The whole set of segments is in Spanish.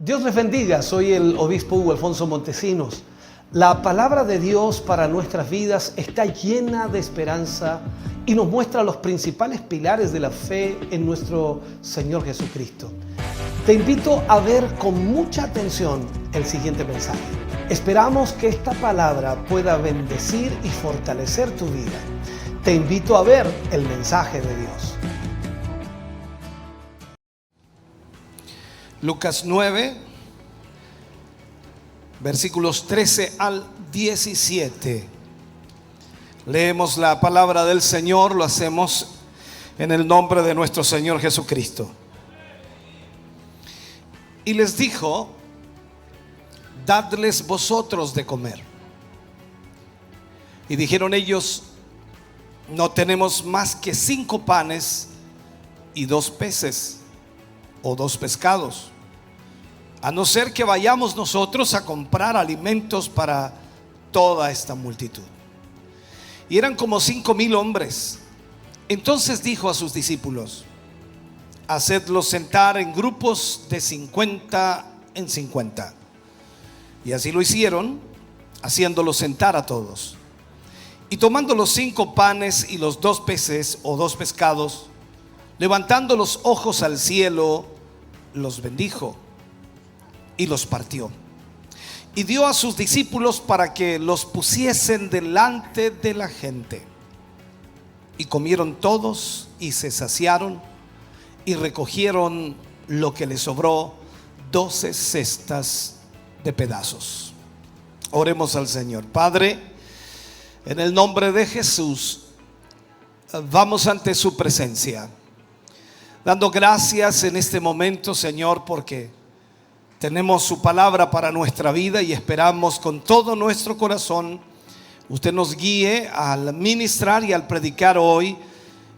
Dios les bendiga, soy el obispo Hugo Alfonso Montesinos. La palabra de Dios para nuestras vidas está llena de esperanza y nos muestra los principales pilares de la fe en nuestro Señor Jesucristo. Te invito a ver con mucha atención el siguiente mensaje. Esperamos que esta palabra pueda bendecir y fortalecer tu vida. Te invito a ver el mensaje de Dios. Lucas 9, versículos 13 al 17. Leemos la palabra del Señor, lo hacemos en el nombre de nuestro Señor Jesucristo. Y les dijo: dadles vosotros de comer. Y dijeron ellos: no tenemos más que 5 panes y 2 peces o 2 pescados, a no ser que vayamos nosotros a comprar alimentos para toda esta multitud. Y eran como 5,000 hombres. Entonces dijo a sus discípulos: hacedlos sentar en grupos de 50 en 50. Y así lo hicieron, haciéndolos sentar a todos. Y tomando los 5 panes y los 2 peces o 2 pescados, levantando los ojos al cielo, los bendijo y los partió. Y dio a sus discípulos para que los pusiesen delante de la gente. Y comieron todos y se saciaron y recogieron lo que les sobró, 12 cestas de pedazos. Oremos al Señor. Padre, en el nombre de Jesús, vamos ante su presencia, dando gracias en este momento, Señor, porque tenemos su palabra para nuestra vida y esperamos con todo nuestro corazón usted nos guíe al ministrar y al predicar hoy,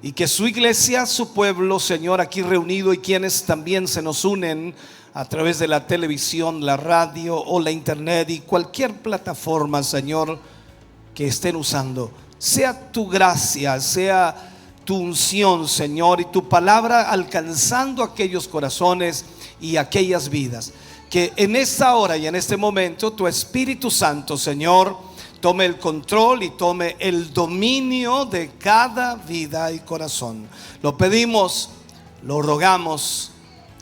y que su iglesia, su pueblo, Señor, aquí reunido, y quienes también se nos unen a través de la televisión, la radio o la internet y cualquier plataforma, Señor, que estén usando, sea tu gracia, sea tu unción, Señor, y tu palabra alcanzando aquellos corazones y aquellas vidas. Que en esta hora y en este momento tu Espíritu Santo, Señor, tome el control y tome el dominio de cada vida y corazón. Lo pedimos, lo rogamos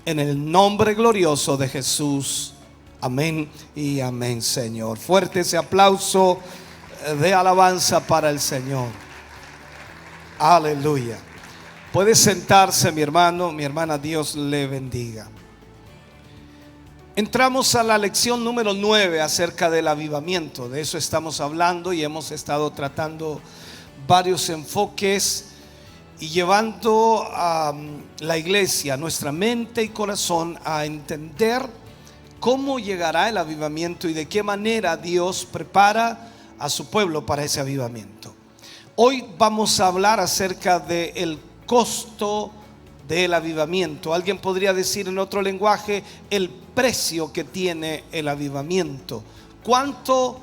en el nombre glorioso de Jesús. Amén y amén, Señor. Fuerte ese aplauso de alabanza para el Señor. Aleluya. Puede sentarse, mi hermano, mi hermana. Dios le bendiga. Entramos a la lección número 9 acerca del avivamiento. De eso estamos hablando y hemos estado tratando varios enfoques y llevando a la iglesia, nuestra mente y corazón, a entender cómo llegará el avivamiento y de qué manera Dios prepara a su pueblo para ese avivamiento. Hoy vamos a hablar acerca del costo del avivamiento. Alguien podría decir en otro lenguaje, el precio que tiene el avivamiento. ¿Cuánto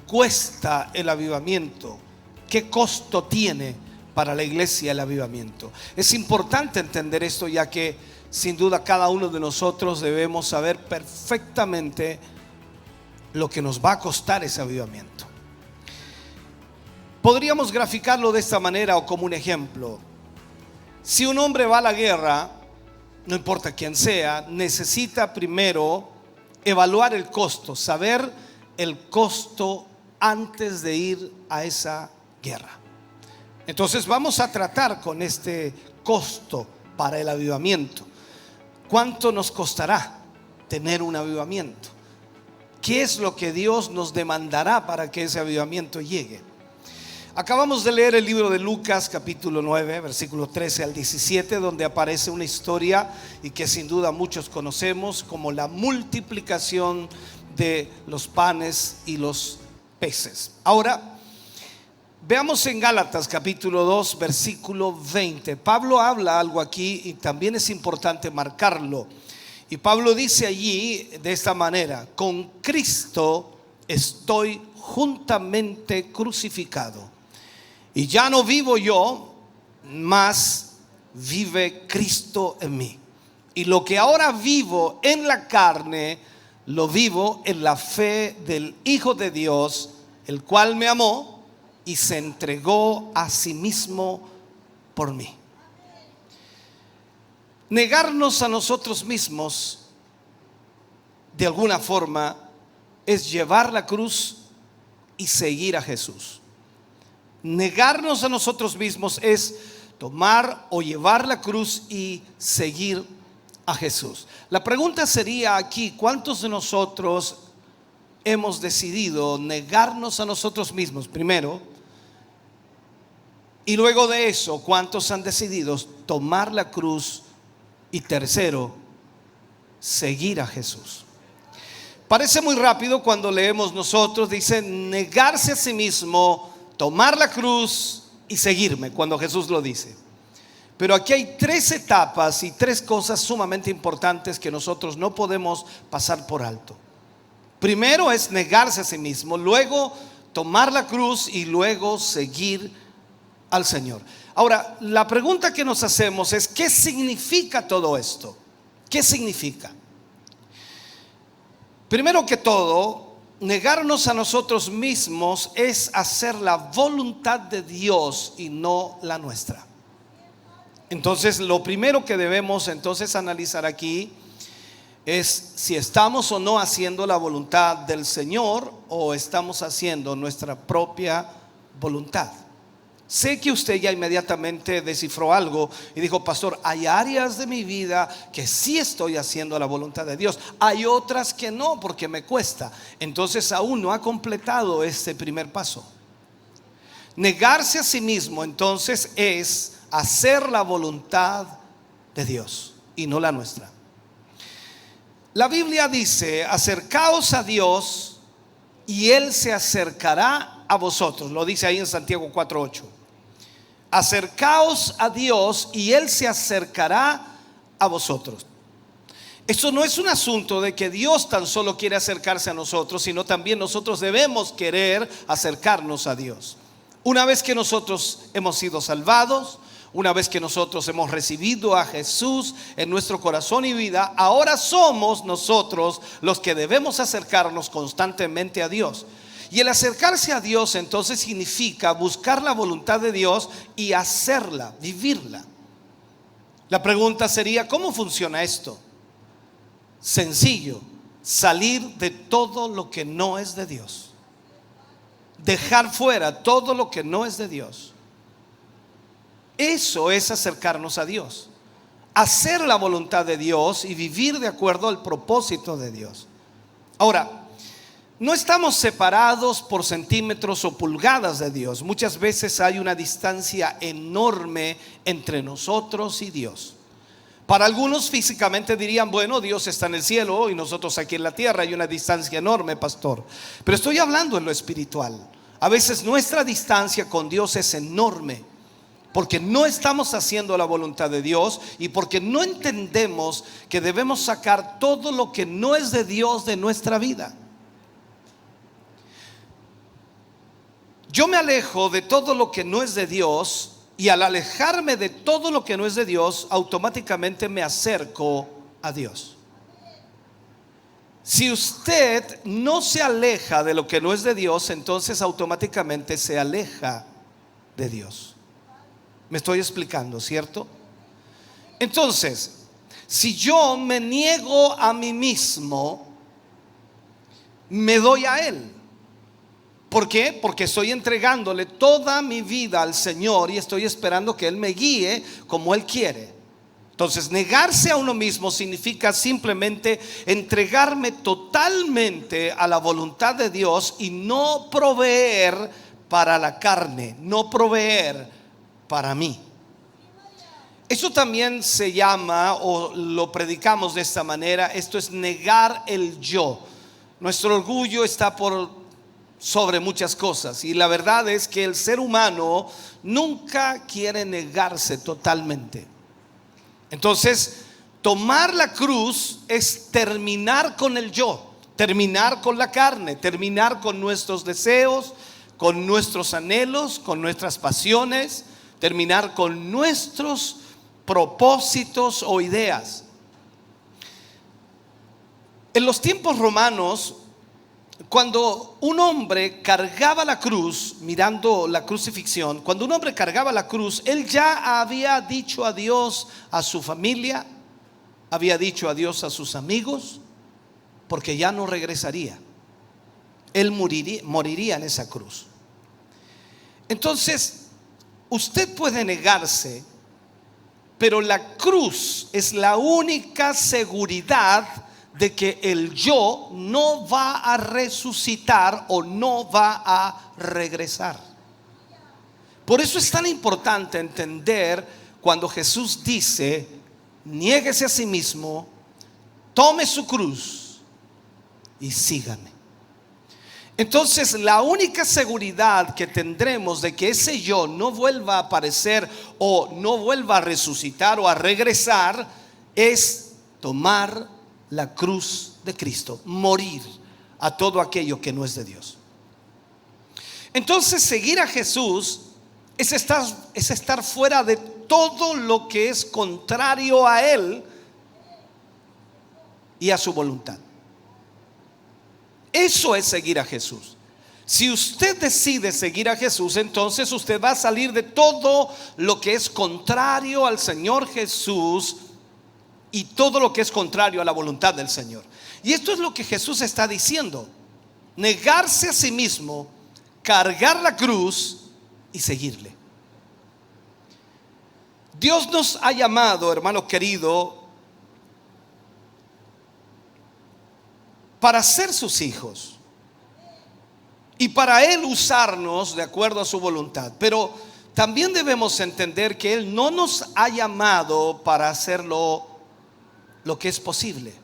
cuesta el avivamiento? ¿Qué costo tiene para la iglesia el avivamiento? Es importante entender esto, ya que sin duda cada uno de nosotros debemos saber perfectamente lo que nos va a costar ese avivamiento. Podríamos graficarlo de esta manera o como un ejemplo. Si un hombre va a la guerra, no importa quién sea, necesita primero evaluar el costo, saber el costo antes de ir a esa guerra. Entonces vamos a tratar con este costo para el avivamiento. ¿Cuánto nos costará tener un avivamiento? ¿Qué es lo que Dios nos demandará para que ese avivamiento llegue? Acabamos de leer el libro de Lucas capítulo 9 versículo 13 al 17, donde aparece una historia y que sin duda muchos conocemos como la multiplicación de los panes y los peces. Ahora veamos en Gálatas capítulo 2 versículo 20. Pablo habla algo aquí y también es importante marcarlo. Y Pablo dice allí de esta manera: con Cristo estoy juntamente crucificado. Y ya no vivo yo, mas vive Cristo en mí. Y lo que ahora vivo en la carne, lo vivo en la fe del Hijo de Dios, el cual me amó y se entregó a sí mismo por mí. Negarnos a nosotros mismos, de alguna forma, es llevar la cruz y seguir a Jesús. Negarnos a nosotros mismos es tomar o llevar la cruz y seguir a Jesús. La pregunta sería aquí: ¿cuántos de nosotros hemos decidido negarnos a nosotros mismos primero? Y luego de eso, ¿cuántos han decidido tomar la cruz? Y tercero, seguir a Jesús. Parece muy rápido cuando leemos nosotros, dice negarse a sí mismo, tomar la cruz y seguirme, cuando Jesús lo dice. Pero aquí hay tres etapas y tres cosas sumamente importantes que nosotros no podemos pasar por alto. Primero es negarse a sí mismo, luego tomar la cruz y luego seguir al Señor. Ahora, la pregunta que nos hacemos es: ¿qué significa todo esto? ¿Qué significa? Primero que todo, negarnos a nosotros mismos es hacer la voluntad de Dios y no la nuestra. Entonces, lo primero que debemos entonces analizar aquí es si estamos o no haciendo la voluntad del Señor o estamos haciendo nuestra propia voluntad. Sé que usted ya inmediatamente descifró algo y dijo: pastor, hay áreas de mi vida que sí estoy haciendo la voluntad de Dios, hay otras que no, porque me cuesta. Entonces aún no ha completado este primer paso. Negarse a sí mismo entonces es hacer la voluntad de Dios y no la nuestra. La Biblia dice: acercaos a Dios y Él se acercará a vosotros. Lo dice ahí en Santiago 4:8. Acercaos a Dios y Él se acercará a vosotros. Esto no es un asunto de que Dios tan solo quiere acercarse a nosotros, sino también nosotros debemos querer acercarnos a Dios. Una vez que nosotros hemos sido salvados, una vez que nosotros hemos recibido a Jesús en nuestro corazón y vida, ahora somos nosotros los que debemos acercarnos constantemente a Dios. Y el acercarse a Dios entonces significa buscar la voluntad de Dios y hacerla, vivirla. La pregunta sería: ¿cómo funciona esto? Sencillo: salir de todo lo que no es de Dios, dejar fuera todo lo que no es de Dios. Eso es acercarnos a Dios, hacer la voluntad de Dios y vivir de acuerdo al propósito de Dios. Ahora, no estamos separados por centímetros o pulgadas de Dios. Muchas veces hay una distancia enorme entre nosotros y Dios. Para algunos físicamente dirían: bueno, Dios está en el cielo y nosotros aquí en la tierra. Hay una distancia enorme, pastor. Pero estoy hablando en lo espiritual. A veces nuestra distancia con Dios es enorme, porque no estamos haciendo la voluntad de Dios y porque no entendemos que debemos sacar todo lo que no es de Dios de nuestra vida. Yo me alejo de todo lo que no es de Dios, y al alejarme de todo lo que no es de Dios, automáticamente me acerco a Dios. Si usted no se aleja de lo que no es de Dios, entonces automáticamente se aleja de Dios. Me estoy explicando, ¿cierto? Entonces, si yo me niego a mí mismo, me doy a Él. ¿Por qué? Porque estoy entregándole toda mi vida al Señor y estoy esperando que Él me guíe como Él quiere. Entonces, negarse a uno mismo significa simplemente entregarme totalmente a la voluntad de Dios y no proveer para la carne, no proveer para mí. Eso también se llama, o lo predicamos de esta manera: esto es negar el yo. Nuestro orgullo está sobre muchas cosas, y la verdad es que el ser humano nunca quiere negarse totalmente. Entonces, tomar la cruz es terminar con el yo, terminar con la carne, terminar con nuestros deseos, con nuestros anhelos, con nuestras pasiones, terminar con nuestros propósitos o ideas. En los tiempos romanos, cuando un hombre cargaba la cruz, mirando la crucifixión, cuando un hombre cargaba la cruz, él ya había dicho adiós a su familia, había dicho adiós a sus amigos, porque ya no regresaría. Él moriría en esa cruz. Entonces, usted puede negarse, pero la cruz es la única seguridad de que el yo no va a resucitar o no va a regresar. Por eso es tan importante entender cuando Jesús dice: niéguese a sí mismo, tome su cruz y sígame. Entonces, la única seguridad que tendremos de que ese yo no vuelva a aparecer o no vuelva a resucitar o a regresar es tomar la cruz de Cristo, morir a todo aquello que no es de Dios. Entonces, seguir a Jesús es estar fuera de todo lo que es contrario a Él y a su voluntad. Eso es seguir a Jesús. Si usted decide seguir a Jesús, entonces usted va a salir de todo lo que es contrario al Señor Jesús y todo lo que es contrario a la voluntad del Señor. Y esto es lo que Jesús está diciendo: negarse a sí mismo, cargar la cruz y seguirle. Dios nos ha llamado, hermano querido, para ser sus hijos y para Él usarnos de acuerdo a su voluntad. Pero también debemos entender que Él no nos ha llamado para hacerlo lo que es posible.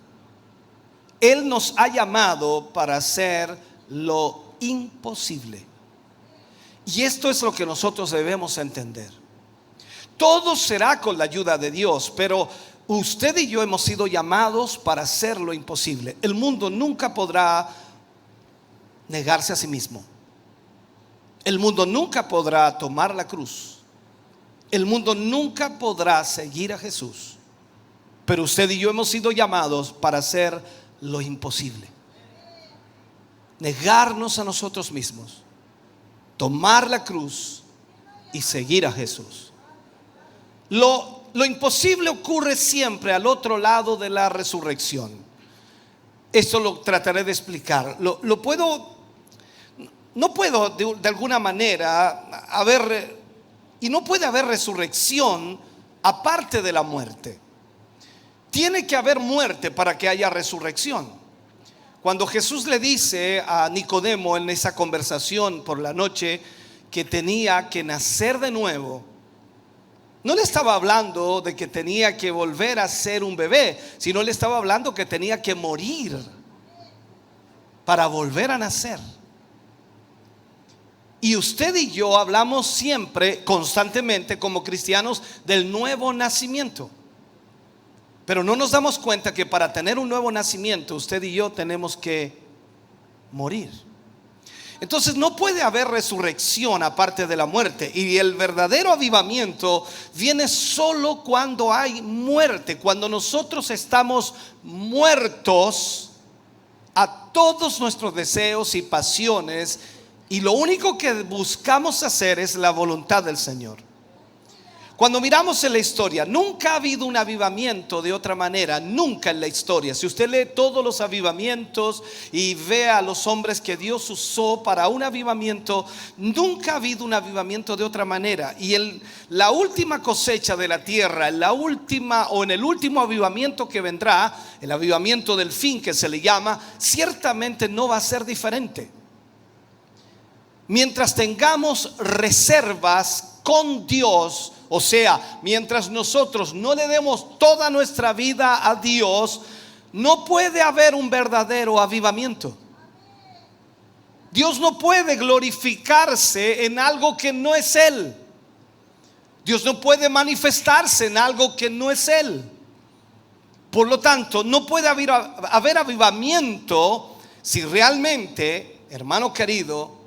Él nos ha llamado para hacer lo imposible. Y esto es lo que nosotros debemos entender. Todo será con la ayuda de Dios, pero usted y yo hemos sido llamados para hacer lo imposible. El mundo nunca podrá negarse a sí mismo. El mundo nunca podrá tomar la cruz. El mundo nunca podrá seguir a Jesús. Pero usted y yo hemos sido llamados para hacer lo imposible. Negarnos a nosotros mismos, tomar la cruz y seguir a Jesús. Lo imposible ocurre siempre al otro lado de la resurrección. Esto lo trataré de explicar. No puedo de alguna manera y no puede haber resurrección aparte de la muerte. Tiene que haber muerte para que haya resurrección. Cuando Jesús le dice a Nicodemo en esa conversación por la noche que tenía que nacer de nuevo, no le estaba hablando de que tenía que volver a ser un bebé, sino le estaba hablando que tenía que morir para volver a nacer. Y usted y yo hablamos siempre, constantemente como cristianos, del nuevo nacimiento. Pero no nos damos cuenta que para tener un nuevo nacimiento, usted y yo tenemos que morir. Entonces no puede haber resurrección aparte de la muerte. Y el verdadero avivamiento viene solo cuando hay muerte, cuando nosotros estamos muertos a todos nuestros deseos y pasiones, y lo único que buscamos hacer es la voluntad del Señor. Cuando miramos en la historia, nunca ha habido un avivamiento de otra manera, nunca en la historia. Si usted lee todos los avivamientos y ve a los hombres que Dios usó para un avivamiento, nunca ha habido un avivamiento de otra manera. Y la última cosecha de la tierra, en el último avivamiento que vendrá, el avivamiento del fin que se le llama, ciertamente no va a ser diferente. Mientras tengamos reservas con Dios, o sea, mientras nosotros no le demos toda nuestra vida a Dios, no puede haber un verdadero avivamiento. Dios no puede glorificarse en algo que no es Él. Dios no puede manifestarse en algo que no es Él. Por lo tanto, no puede haber avivamiento si realmente, hermano querido,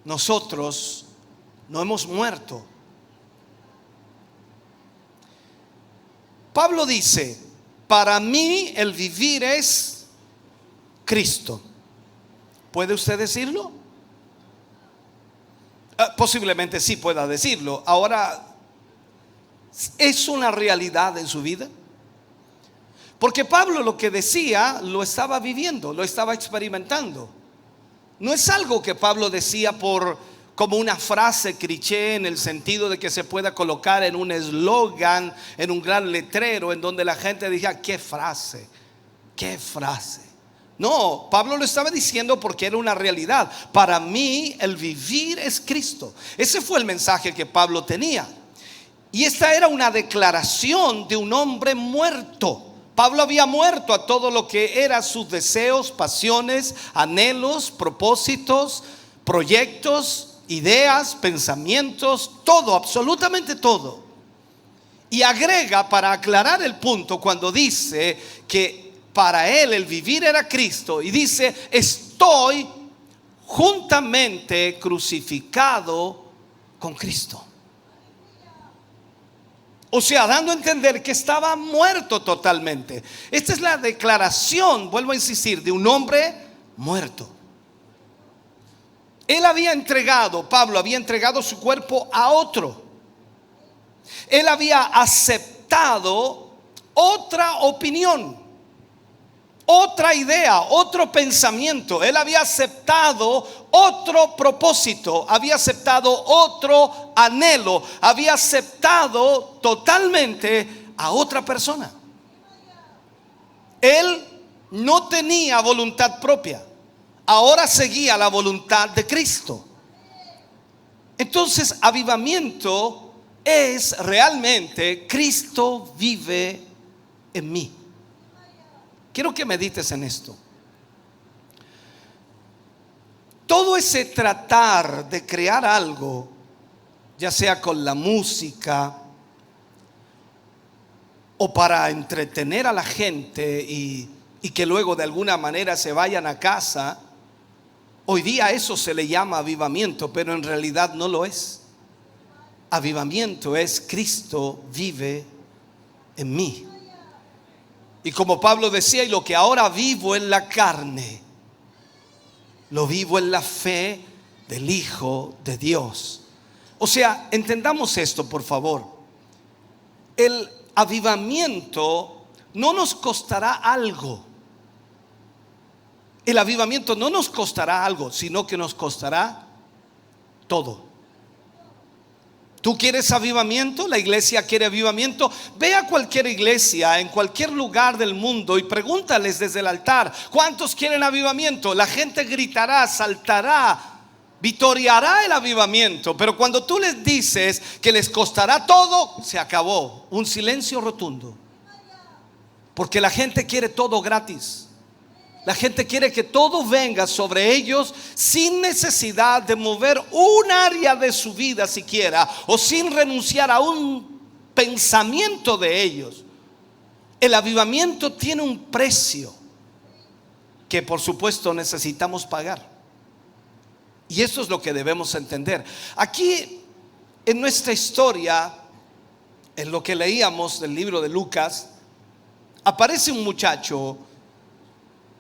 nosotros no hemos muerto. Pablo dice: para mí el vivir es Cristo. ¿Puede usted decirlo? Posiblemente sí pueda decirlo. Ahora, ¿es una realidad en su vida? Porque Pablo lo que decía lo estaba viviendo, lo estaba experimentando. No es algo que Pablo decía como una frase cliché, en el sentido de que se pueda colocar en un eslogan, en un gran letrero, en donde la gente diga: qué frase, qué frase. No, Pablo lo estaba diciendo porque era una realidad. Para mí el vivir es Cristo. Ese fue el mensaje que Pablo tenía. Y esta era una declaración de un hombre muerto. Pablo había muerto a todo lo que eran sus deseos, pasiones, anhelos, propósitos, proyectos, ideas, pensamientos, todo, absolutamente todo. Y agrega, para aclarar el punto, cuando dice que para él el vivir era Cristo, y dice: estoy juntamente crucificado con Cristo. O sea, dando a entender que estaba muerto totalmente. Esta es la declaración, vuelvo a insistir, de un hombre muerto. Pablo había entregado su cuerpo a otro. Él había aceptado otra opinión, otra idea, otro pensamiento. Él había aceptado otro propósito, había aceptado otro anhelo, había aceptado totalmente a otra persona. Él no tenía voluntad propia, ahora seguía la voluntad de Cristo. Entonces, avivamiento es realmente: Cristo vive en mí. Quiero que medites en esto. Todo ese tratar de crear algo, ya sea con la música o para entretener a la gente y que luego de alguna manera se vayan a casa, hoy día eso se le llama avivamiento, pero en realidad no lo es. Avivamiento es: Cristo vive en mí. Y como Pablo decía: y lo que ahora vivo en la carne, lo vivo en la fe del Hijo de Dios. O sea, entendamos esto, por favor. El avivamiento no nos costará algo. El avivamiento no nos costará algo, sino que nos costará todo. ¿Tú quieres avivamiento? ¿La iglesia quiere avivamiento? Ve a cualquier iglesia en cualquier lugar del mundo y pregúntales desde el altar: ¿cuántos quieren avivamiento? La gente gritará, saltará, vitoreará el avivamiento. Pero cuando tú les dices que les costará todo, se acabó. Un silencio rotundo. Porque la gente quiere todo gratis. La gente quiere que todo venga sobre ellos sin necesidad de mover un área de su vida siquiera, o sin renunciar a un pensamiento de ellos. El avivamiento tiene un precio que por supuesto necesitamos pagar. Y eso es lo que debemos entender. Aquí en nuestra historia, en lo que leíamos del libro de Lucas, aparece un muchacho,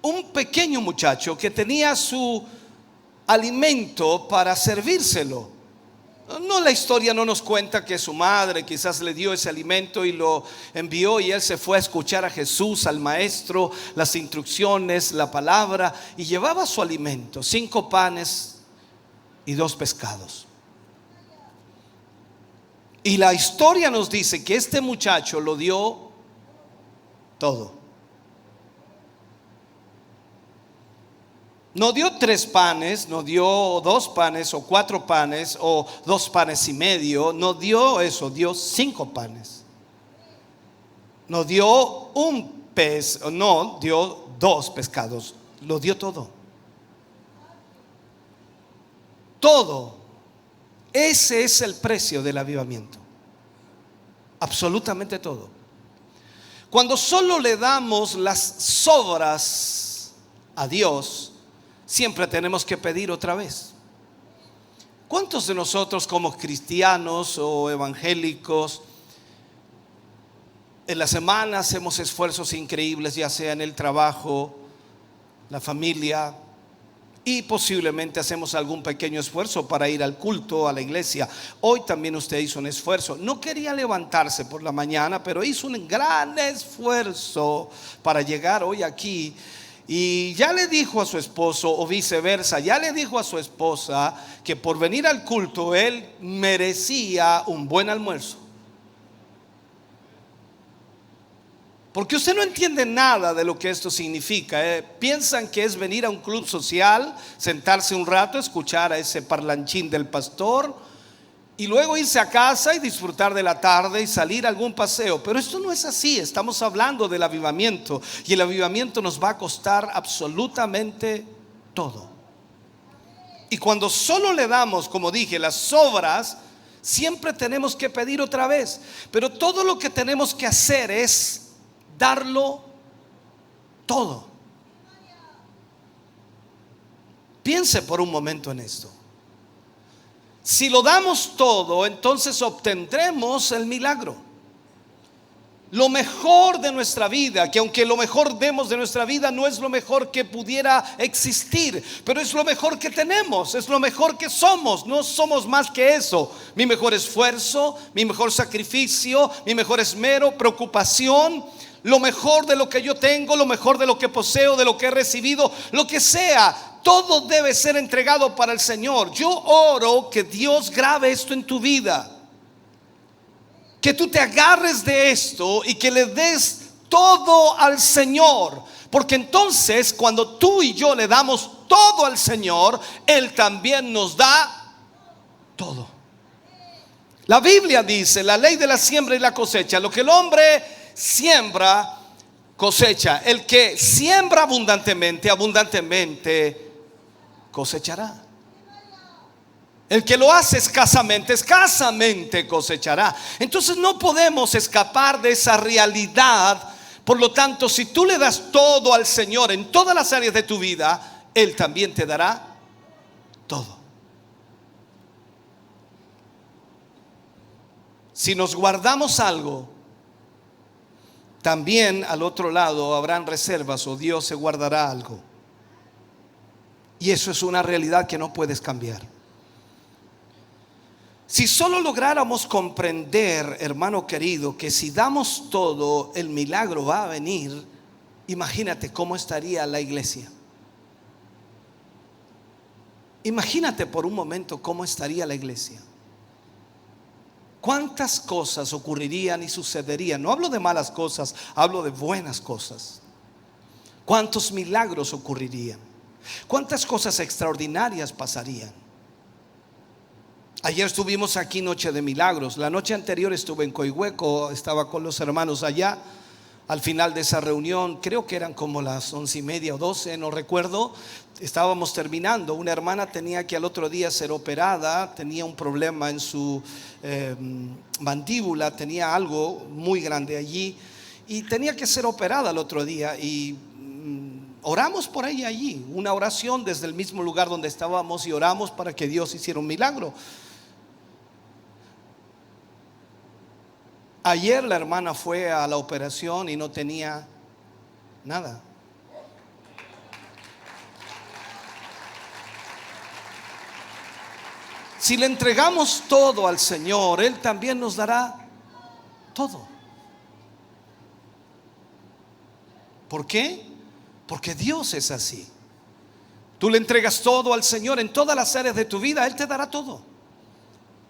un pequeño muchacho que tenía su alimento para servírselo. No, la historia no nos cuenta que su madre quizás le dio ese alimento y lo envió, y él se fue a escuchar a Jesús, al maestro, las instrucciones, la palabra, y llevaba su alimento: 5 panes y 2 pescados. Y la historia nos dice que este muchacho lo dio todo. No dio 3 panes, no dio 2 panes o 4 panes o 2 panes y medio. No dio eso, dio 5 panes. No dio un pez, no, dio 2 pescados. Lo dio todo. Todo. Ese es el precio del avivamiento. Absolutamente todo. Cuando solo le damos las sobras a Dios, siempre tenemos que pedir otra vez. ¿Cuántos de nosotros como cristianos o evangélicos en la semana hacemos esfuerzos increíbles, ya sea en el trabajo, la familia, y posiblemente hacemos algún pequeño esfuerzo para ir al culto, a la iglesia. Hoy también usted hizo un esfuerzo. No quería levantarse por la mañana, pero hizo un gran esfuerzo para llegar hoy aquí. Y ya le dijo a su esposo, o viceversa, ya le dijo a su esposa que por venir al culto él merecía un buen almuerzo. Porque usted no entiende nada de lo que esto significa. Piensan que es venir a un club social, sentarse un rato, escuchar a ese parlanchín del pastor y luego irse a casa y disfrutar de la tarde y salir a algún paseo. Pero esto no es así. Estamos hablando del avivamiento, y el avivamiento nos va a costar absolutamente todo. Y cuando solo le damos, como dije, las sobras, siempre tenemos que pedir otra vez. Pero todo lo que tenemos que hacer es darlo todo. Piense por un momento en esto. Si lo damos todo, entonces obtendremos el milagro. Lo mejor de nuestra vida, que aunque lo mejor demos de nuestra vida no es lo mejor que pudiera existir, pero es lo mejor que tenemos, es lo mejor que somos. No somos más que eso. Mi mejor esfuerzo, mi mejor sacrificio, mi mejor esmero, preocupación, lo mejor de lo que yo tengo, lo mejor de lo que poseo, de lo que he recibido, lo que sea, todo debe ser entregado para el Señor. Yo oro que Dios grabe esto en tu vida, que tú te agarres de esto y que le des todo al Señor, porque entonces cuando tú y yo le damos todo al Señor, Él también nos da todo. La Biblia dice, la ley de la siembra y la cosecha: lo que el hombre siembra, cosecha. El que siembra abundantemente, abundantemente cosechará. El que lo hace escasamente, escasamente cosechará. Entonces no podemos escapar de esa realidad. Por lo tanto, si tú le das todo al Señor en todas las áreas de tu vida, Él también te dará todo. Si nos guardamos algo, también al otro lado habrán reservas, o Dios se guardará algo. Y eso es una realidad que no puedes cambiar. Si solo lográramos comprender, hermano querido, que si damos todo, el milagro va a venir, imagínate cómo estaría la iglesia. Imagínate por un momento cómo estaría la iglesia. ¿Cuántas cosas ocurrirían y sucederían? No hablo de malas cosas, hablo de buenas cosas. ¿Cuántos milagros ocurrirían? ¿Cuántas cosas extraordinarias pasarían? Ayer estuvimos aquí, Noche de Milagros. La noche anterior estuve en Coihueco, estaba con los hermanos allá. Al final de esa reunión, creo que eran como las 11:30 o 12, no recuerdo, estábamos terminando. Una hermana tenía que al otro día ser operada, tenía un problema en su mandíbula, tenía algo muy grande allí y tenía que ser operada al otro día. Y oramos por ella allí, una oración desde el mismo lugar donde estábamos, y oramos para que Dios hiciera un milagro. Ayer la hermana fue a la operación y no tenía nada. Si le entregamos todo al Señor, Él también nos dará todo. ¿Por qué? Porque Dios es así. Tú le entregas todo al Señor en todas las áreas de tu vida, Él te dará todo.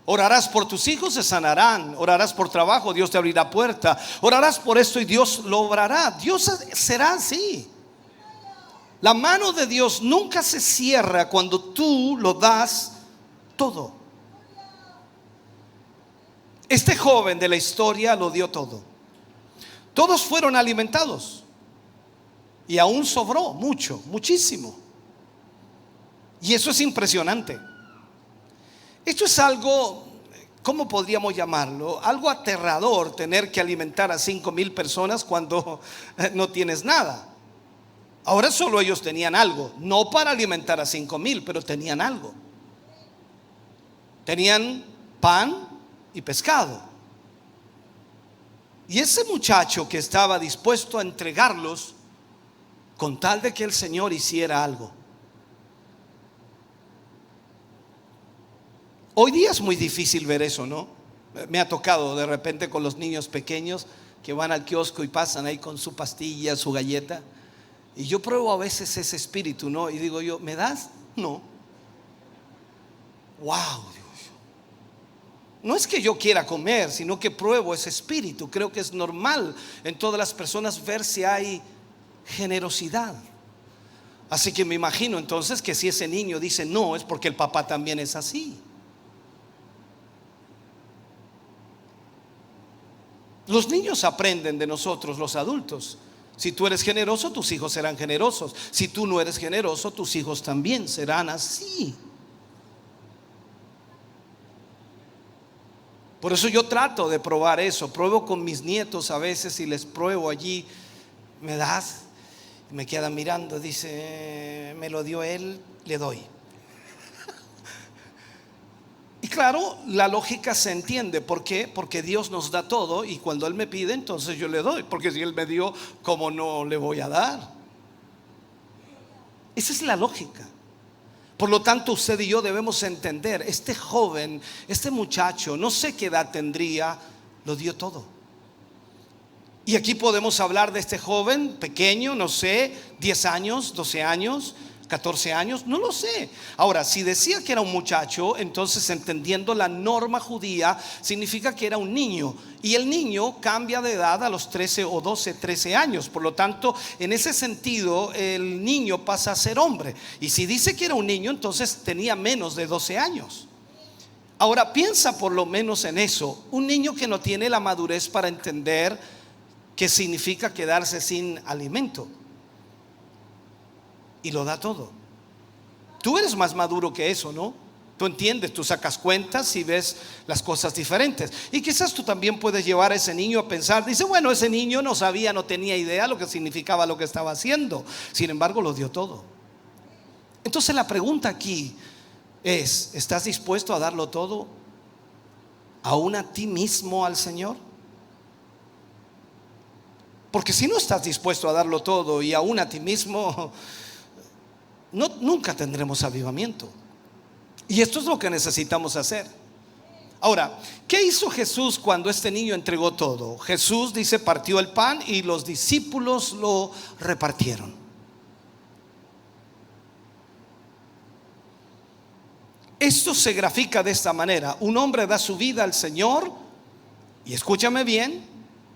Orarás por tus hijos, se sanarán. Orarás por trabajo, Dios te abrirá puerta. Orarás por esto y Dios lo obrará. Dios será así. La mano de Dios nunca se cierra cuando tú lo das todo. Este joven de la historia lo dio todo. Todos fueron alimentados y aún sobró mucho, muchísimo. Y eso es impresionante. Esto es algo, ¿cómo podríamos llamarlo? Algo aterrador, tener que alimentar a 5,000 personas cuando no tienes nada. Ahora solo ellos tenían algo, no para alimentar a 5,000, pero tenían algo. Tenían pan y pescado. Y ese muchacho que estaba dispuesto a entregarlos, con tal de que el Señor hiciera algo. Hoy día es muy difícil ver eso, ¿no? Me ha tocado de repente con los niños pequeños que van al kiosco y pasan ahí con su pastilla, su galleta, y yo pruebo a veces ese espíritu, ¿no? Y digo yo, ¿me das? No. Wow, Dios. No es que yo quiera comer, sino que pruebo ese espíritu. Creo que es normal en todas las personas ver si hay generosidad. Así que me imagino entonces que si ese niño dice no, es porque el papá también es así. Los niños aprenden de nosotros, los adultos. Si tú eres generoso, tus hijos serán generosos. Si tú no eres generoso, tus hijos también serán así. Por eso yo trato de probar eso. Pruebo con mis nietos a veces y les pruebo allí. ¿Me das? Me quedan mirando, dice, me lo dio él, le doy. Y claro, la lógica se entiende. ¿Por qué? Porque Dios nos da todo y cuando Él me pide, entonces yo le doy. Porque si Él me dio, ¿cómo no le voy a dar? Esa es la lógica. Por lo tanto, usted y yo debemos entender, este joven, este muchacho, no sé qué edad tendría, lo dio todo. Y aquí podemos hablar de este joven pequeño, no sé, 10 años, 12 años, 14 años, no lo sé. Ahora, si decía que era un muchacho, entonces entendiendo la norma judía, significa que era un niño. Y el niño cambia de edad a los 13 o 12, 13 años. Por lo tanto, en ese sentido, el niño pasa a ser hombre. Y si dice que era un niño, entonces tenía menos de 12 años. Ahora, piensa por lo menos en eso. Un niño que no tiene la madurez para entender qué significa quedarse sin alimento. Y lo da todo. Tú eres más maduro que eso, ¿no? Tú entiendes, tú sacas cuentas y ves las cosas diferentes. Y quizás tú también puedes llevar a ese niño a pensar, dice, bueno, ese niño no sabía, no tenía idea lo que significaba lo que estaba haciendo. Sin embargo, lo dio todo. Entonces la pregunta aquí es, ¿estás dispuesto a darlo todo? ¿Aún a ti mismo al Señor? Porque si no estás dispuesto a darlo todo y aún a ti mismo, nunca tendremos avivamiento. Y esto es lo que necesitamos hacer. Ahora, ¿qué hizo Jesús cuando este niño entregó todo? Jesús dice, partió el pan y los discípulos lo repartieron. Esto se grafica de esta manera: un hombre da su vida al Señor, y escúchame bien,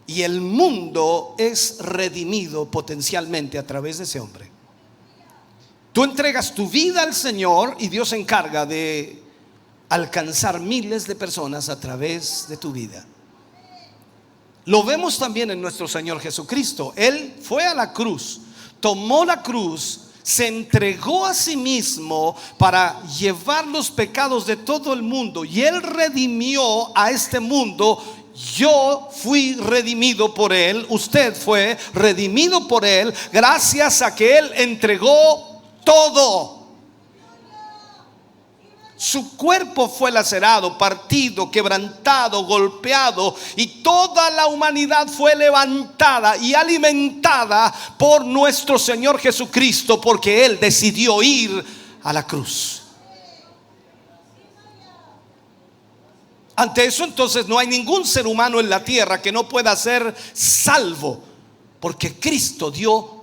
y el mundo es redimido potencialmente a través de ese hombre. Tú entregas tu vida al Señor y Dios se encarga de alcanzar miles de personas a través de tu vida. Lo vemos también en nuestro Señor Jesucristo. Él fue a la cruz, tomó la cruz, se entregó a sí mismo para llevar los pecados de todo el mundo, y Él redimió a este mundo. Yo fui redimido por Él, usted fue redimido por Él, gracias a que Él entregó todo. Su cuerpo fue lacerado, partido, quebrantado, golpeado, y toda la humanidad fue levantada y alimentada por nuestro Señor Jesucristo, porque Él decidió ir a la cruz. Ante eso, entonces, no hay ningún ser humano en la tierra que no pueda ser salvo, porque Cristo dio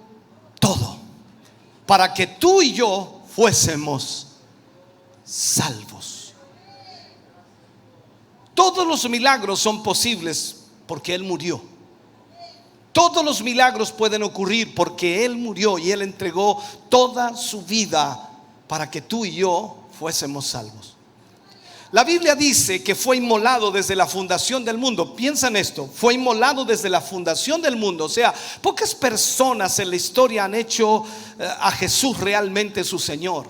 todo para que tú y yo fuésemos salvos. Todos los milagros son posibles porque Él murió. Todos los milagros pueden ocurrir porque Él murió y Él entregó toda su vida para que tú y yo fuésemos salvos. La Biblia dice que fue inmolado desde la fundación del mundo. Piensa en esto: fue inmolado desde la fundación del mundo. O sea, pocas personas en la historia han hecho a Jesús realmente su Señor.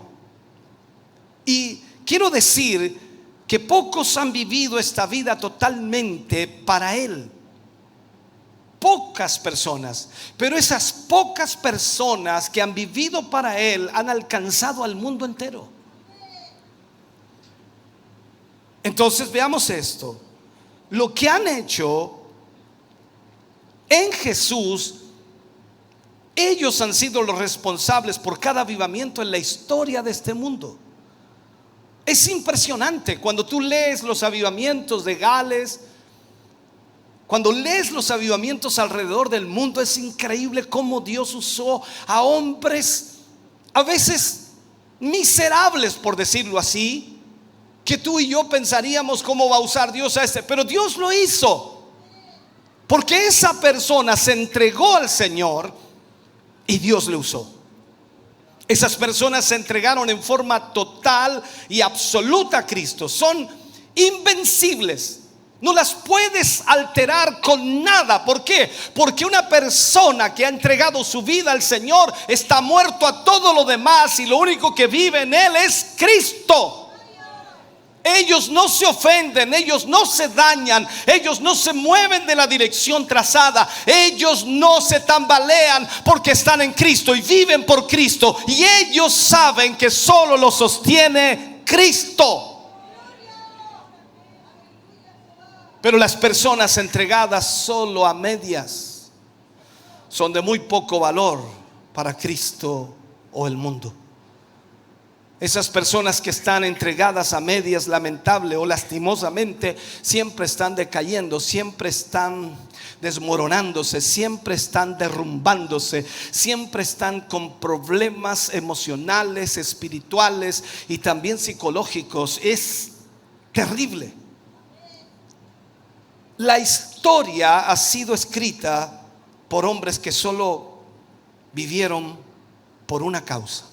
Y quiero decir que pocos han vivido esta vida totalmente para Él. Pocas personas. Pero esas pocas personas que han vivido para Él han alcanzado al mundo entero. Entonces veamos esto: lo que han hecho en Jesús Ellos han sido los responsables por cada avivamiento en la historia de este mundo. Es impresionante cuando tú lees los avivamientos de Gales, cuando lees los avivamientos alrededor del mundo. Es increíble cómo Dios usó a hombres a veces miserables, por decirlo así, que tú y yo pensaríamos cómo va a usar Dios a este, pero Dios lo hizo porque esa persona se entregó al Señor y Dios le usó. Esas personas se entregaron en forma total y absoluta a Cristo. Son invencibles. No las puedes alterar con nada. ¿Por qué? Porque una persona que ha entregado su vida al Señor está muerto a todo lo demás y lo único que vive en él es Cristo. Ellos no se ofenden, ellos no se dañan, ellos no se mueven de la dirección trazada, ellos no se tambalean porque están en Cristo y viven por Cristo, y ellos saben que solo los sostiene Cristo. Pero las personas entregadas solo a medias son de muy poco valor para Cristo o el mundo. Esas personas que están entregadas a medias, lamentable o lastimosamente, siempre están decayendo, siempre están desmoronándose, siempre están derrumbándose, siempre están con problemas emocionales, espirituales y también psicológicos. Es terrible. La historia ha sido escrita por hombres que solo vivieron por una causa.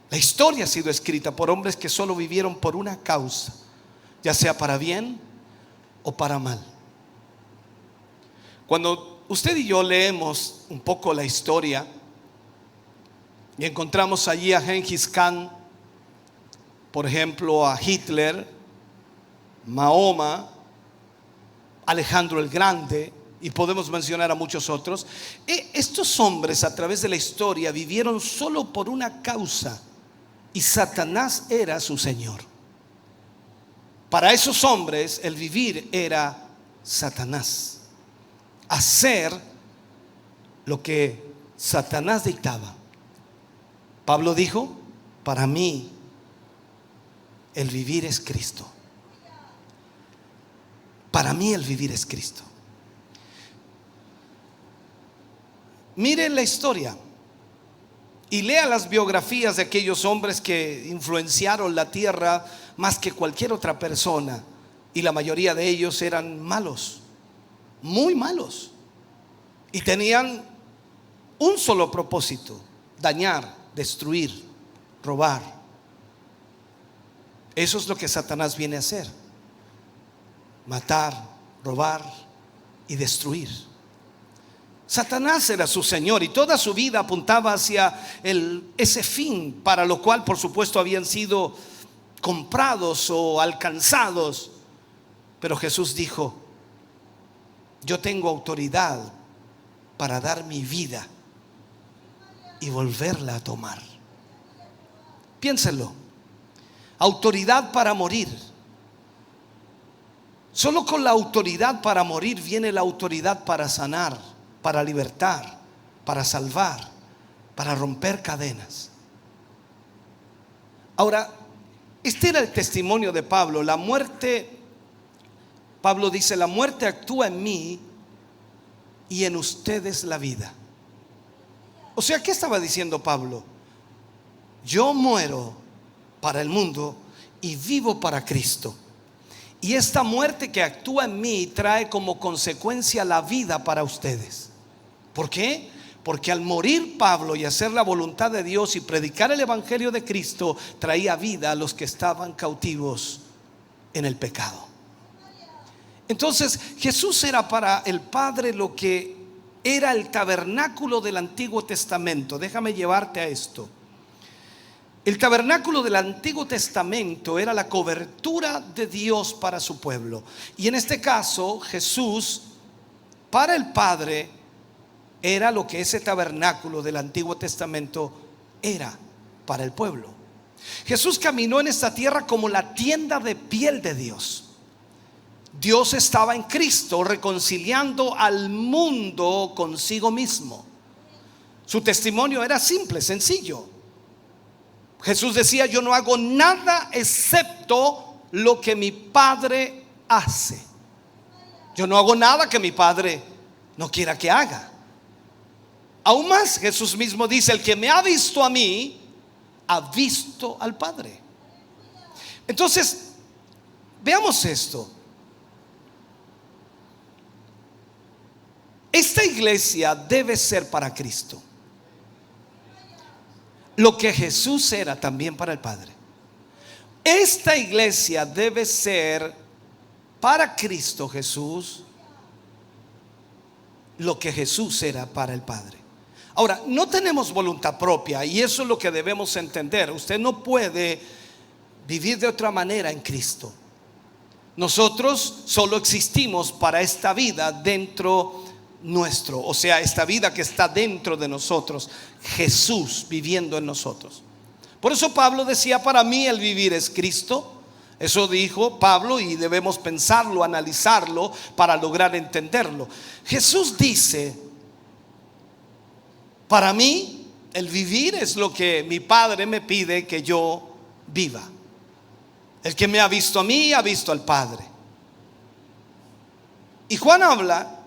La historia ha sido escrita por hombres que solo vivieron por una causa, ya sea para bien o para mal. Cuando usted y yo leemos un poco la historia y encontramos allí a Gengis Khan, por ejemplo, a Hitler, Mahoma, Alejandro el Grande, y podemos mencionar a muchos otros, estos hombres a través de la historia vivieron solo por una causa, y Satanás era su señor. Para esos hombres el vivir era Satanás, hacer lo que Satanás dictaba. Pablo dijo: para mí el vivir es Cristo. Para mí el vivir es Cristo. Miren la historia y lea las biografías de aquellos hombres que influenciaron la tierra más que cualquier otra persona, y la mayoría de ellos eran malos, muy malos, y tenían un solo propósito: dañar, destruir, robar. Eso es lo que Satanás viene a hacer: matar, robar y destruir. Satanás era su señor y toda su vida apuntaba hacia ese fin, para lo cual por supuesto habían sido comprados o alcanzados. Pero Jesús dijo: yo tengo autoridad para dar mi vida y volverla a tomar. Piénsenlo: autoridad para morir. Solo con la autoridad para morir viene la autoridad para sanar, para libertar, para salvar, para romper cadenas. Ahora, este era el testimonio de Pablo. La muerte, Pablo dice: la muerte actúa en mí y en ustedes la vida. O sea, ¿qué estaba diciendo Pablo? Yo muero para el mundo y vivo para Cristo. Y esta muerte que actúa en mí trae como consecuencia la vida para ustedes. ¿Por qué? Porque al morir Pablo y hacer la voluntad de Dios y predicar el evangelio de Cristo, traía vida a los que estaban cautivos en el pecado. Entonces Jesús era para el Padre lo que era el tabernáculo del Antiguo Testamento. Déjame llevarte a esto. El tabernáculo del Antiguo Testamento era la cobertura de Dios para su pueblo. Y en este caso Jesús, para el Padre, era lo que ese tabernáculo del Antiguo Testamento era para el pueblo. Jesús caminó en esta tierra como la tienda de piel de Dios. Dios estaba en Cristo reconciliando al mundo consigo mismo. Su testimonio era simple, sencillo. Jesús decía: yo no hago nada excepto lo que mi Padre hace. Yo no hago nada que mi Padre no quiera que haga. Aún más, Jesús mismo dice: el que me ha visto a mí, ha visto al Padre. Entonces, veamos esto. Esta iglesia debe ser para Cristo lo que Jesús era también para el Padre. Esta iglesia debe ser para Cristo Jesús lo que Jesús era para el Padre. Ahora, no tenemos voluntad propia, y eso es lo que debemos entender. Usted no puede vivir de otra manera en Cristo. Nosotros solo existimos para esta vida dentro nuestro, o sea, esta vida que está dentro de nosotros, Jesús viviendo en nosotros. Por eso Pablo decía: para mí el vivir es Cristo. Eso dijo Pablo, y debemos pensarlo, analizarlo para lograr entenderlo. Jesús dice: para mí el vivir es lo que mi Padre me pide que yo viva. El que me ha visto a mí, ha visto al Padre. Y Juan habla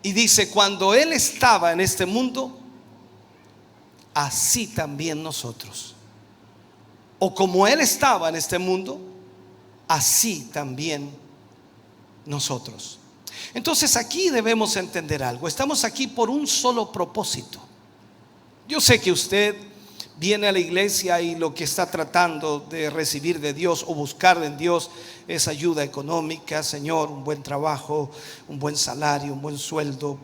y dice: cuando Él estaba en este mundo, así también nosotros. O como Él estaba en este mundo, así también nosotros. Entonces aquí debemos entender algo. Estamos aquí por un solo propósito. Yo sé que usted viene a la iglesia y lo que está tratando de recibir de Dios o buscar en Dios es ayuda económica. Señor, un buen trabajo, un buen salario, un buen sueldo,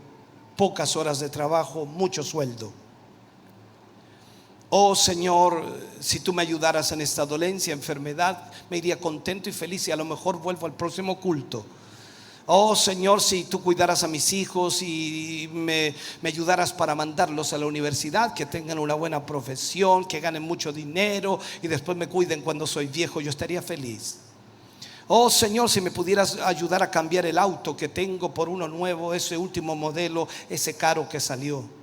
pocas horas de trabajo, mucho sueldo. Oh Señor, si tú me ayudaras en esta dolencia, enfermedad, me iría contento y feliz, y a lo mejor vuelvo al próximo culto. Oh Señor, si tú cuidaras a mis hijos y me ayudaras para mandarlos a la universidad, que tengan una buena profesión, que ganen mucho dinero y después me cuiden cuando soy viejo, yo estaría feliz. Oh Señor, si me pudieras ayudar a cambiar el auto que tengo por uno nuevo, ese último modelo, ese caro que salió.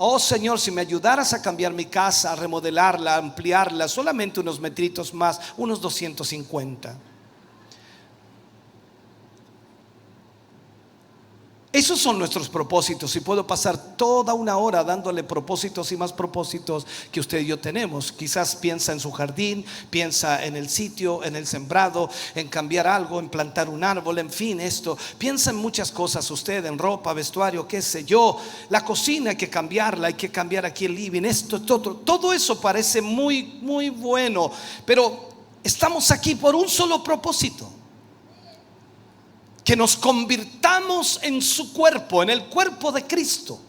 Oh Señor, si me ayudaras a cambiar mi casa, a remodelarla, a ampliarla, solamente unos metritos más, unos 250. Esos son nuestros propósitos, y puedo pasar toda una hora dándole propósitos y más propósitos que usted y yo tenemos. Quizás piensa en su jardín, piensa en el sitio, en el sembrado, en cambiar algo, en plantar un árbol, en fin, esto. Piensa en muchas cosas usted, en ropa, vestuario, qué sé yo. La cocina hay que cambiarla, hay que cambiar aquí el living, esto, todo eso parece muy, muy bueno, pero estamos aquí por un solo propósito: que nos convirtamos en su cuerpo, en el cuerpo de Cristo.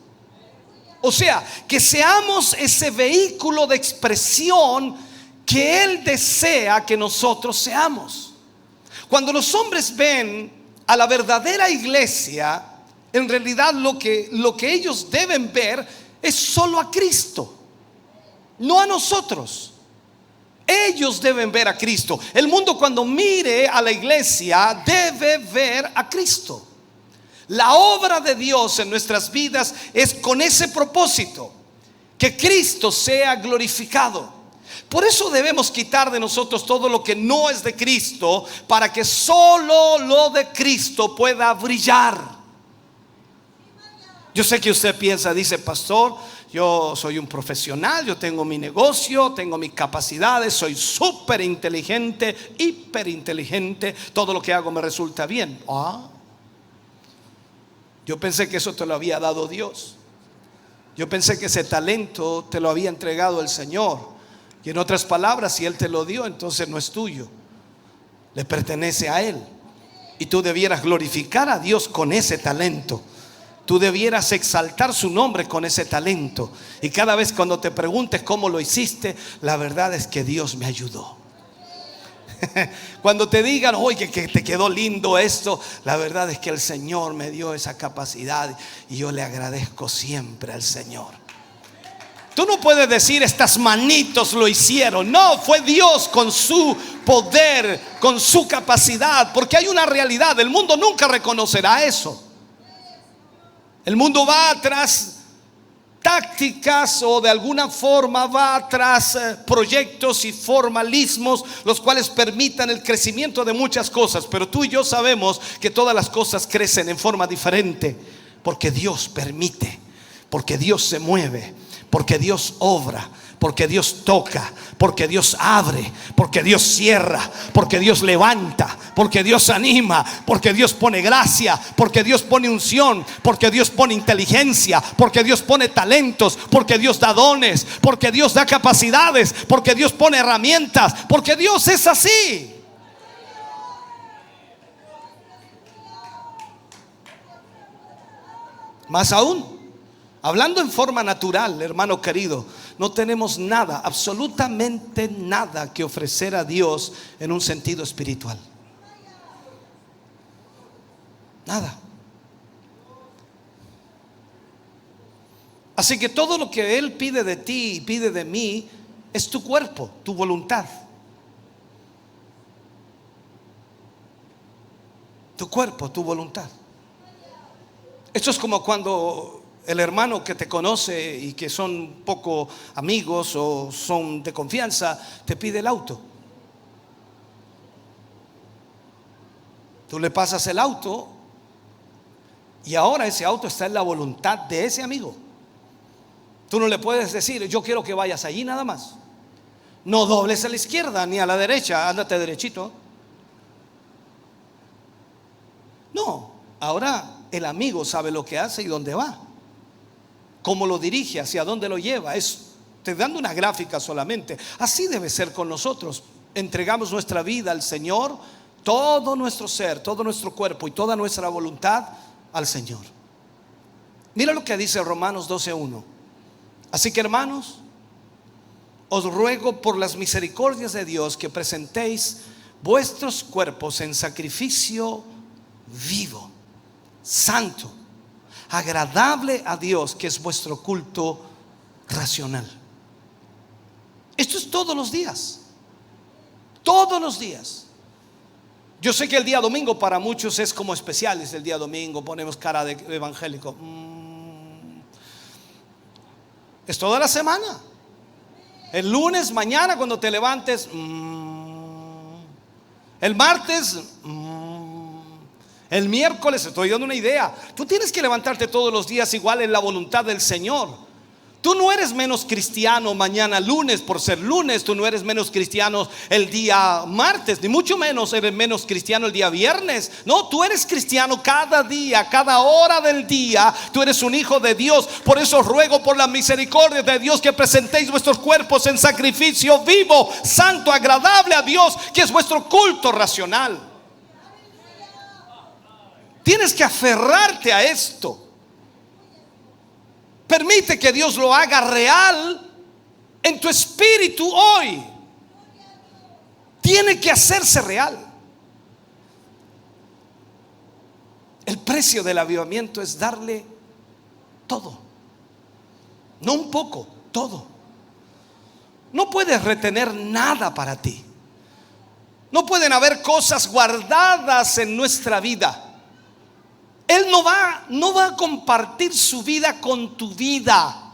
O sea, que seamos ese vehículo de expresión que Él desea que nosotros seamos. Cuando los hombres ven a la verdadera iglesia, en realidad lo que ellos deben ver es solo a Cristo, no a nosotros. Ellos deben ver a Cristo. El mundo, cuando mire a la iglesia, debe ver a Cristo. La obra de Dios en nuestras vidas es con ese propósito: que Cristo sea glorificado. Por eso debemos quitar de nosotros todo lo que no es de Cristo, para que solo lo de Cristo pueda brillar. Yo sé que usted piensa, dice: pastor, yo soy un profesional, yo tengo mi negocio, tengo mis capacidades, soy súper inteligente, hiper inteligente, todo lo que hago me resulta bien. Yo pensé que eso te lo había dado Dios. Yo pensé que ese talento te lo había entregado el Señor. Y en otras palabras, si Él te lo dio, entonces no es tuyo, le pertenece a Él. Y tú debieras glorificar a Dios con ese talento. Tú debieras exaltar su nombre con ese talento. Y cada vez cuando te preguntes cómo lo hiciste, la verdad es que Dios me ayudó. Cuando te digan, oye, que te quedó lindo esto, la verdad es que el Señor me dio esa capacidad, y yo le agradezco siempre al Señor. Tú no puedes decir: estas manitos lo hicieron. No, fue Dios con su poder, con su capacidad. Porque hay una realidad: el mundo nunca reconocerá eso. El mundo va tras tácticas o de alguna forma va tras proyectos y formalismos los cuales permitan el crecimiento de muchas cosas, pero tú y yo sabemos que todas las cosas crecen en forma diferente porque Dios permite, porque Dios se mueve, porque Dios obra, porque Dios toca, porque Dios abre, porque Dios cierra, porque Dios levanta, porque Dios anima, porque Dios pone gracia, porque Dios pone unción, porque Dios pone inteligencia, porque Dios pone talentos, porque Dios da dones, porque Dios da capacidades, porque Dios pone herramientas, porque Dios es así. Más aún, hablando en forma natural, hermano querido, no tenemos nada, absolutamente nada que ofrecer a Dios en un sentido espiritual. Nada. Así que todo lo que Él pide de ti y pide de mí es tu cuerpo, tu voluntad. Tu cuerpo, tu voluntad. Esto es como cuando el hermano que te conoce y que son un poco amigos o son de confianza te pide el auto. Tú le pasas el auto y ahora ese auto está en la voluntad de ese amigo. Tú no le puedes decir: yo quiero que vayas allí nada más. No dobles a la izquierda ni a la derecha, ándate derechito. No, ahora el amigo sabe lo que hace y dónde va, cómo lo dirige, hacia dónde lo lleva. Te dando una gráfica solamente. Así debe ser con nosotros. Entregamos nuestra vida al Señor, todo nuestro ser, todo nuestro cuerpo y toda nuestra voluntad al Señor. Mira lo que dice Romanos 12:1. Así que, hermanos, os ruego por las misericordias de Dios que presentéis vuestros cuerpos en sacrificio vivo, santo, agradable a Dios, que es vuestro culto racional. Esto es todos los días. Todos los días. Yo sé que el día domingo para muchos es como especial. Es el día domingo, ponemos cara de evangélico. Es toda la semana. El lunes, mañana cuando te levantes, el martes, el miércoles. Estoy dando una idea. Tú tienes que levantarte todos los días igual en la voluntad del Señor. Tú no eres menos cristiano mañana lunes por ser lunes. Tú no eres menos cristiano el día martes, ni mucho menos eres menos cristiano el día viernes. No, tú eres cristiano cada día, cada hora del día. Tú eres un hijo de Dios. Por eso ruego por la misericordia de Dios que presentéis vuestros cuerpos en sacrificio vivo, santo, agradable a Dios, que es vuestro culto racional. Tienes que aferrarte a esto. Permite que Dios lo haga real en tu espíritu hoy. Tiene que hacerse real. El precio del avivamiento es darle todo. No un poco, todo. No puedes retener nada para ti. No pueden haber cosas guardadas en nuestra vida. Él no va a compartir su vida con tu vida.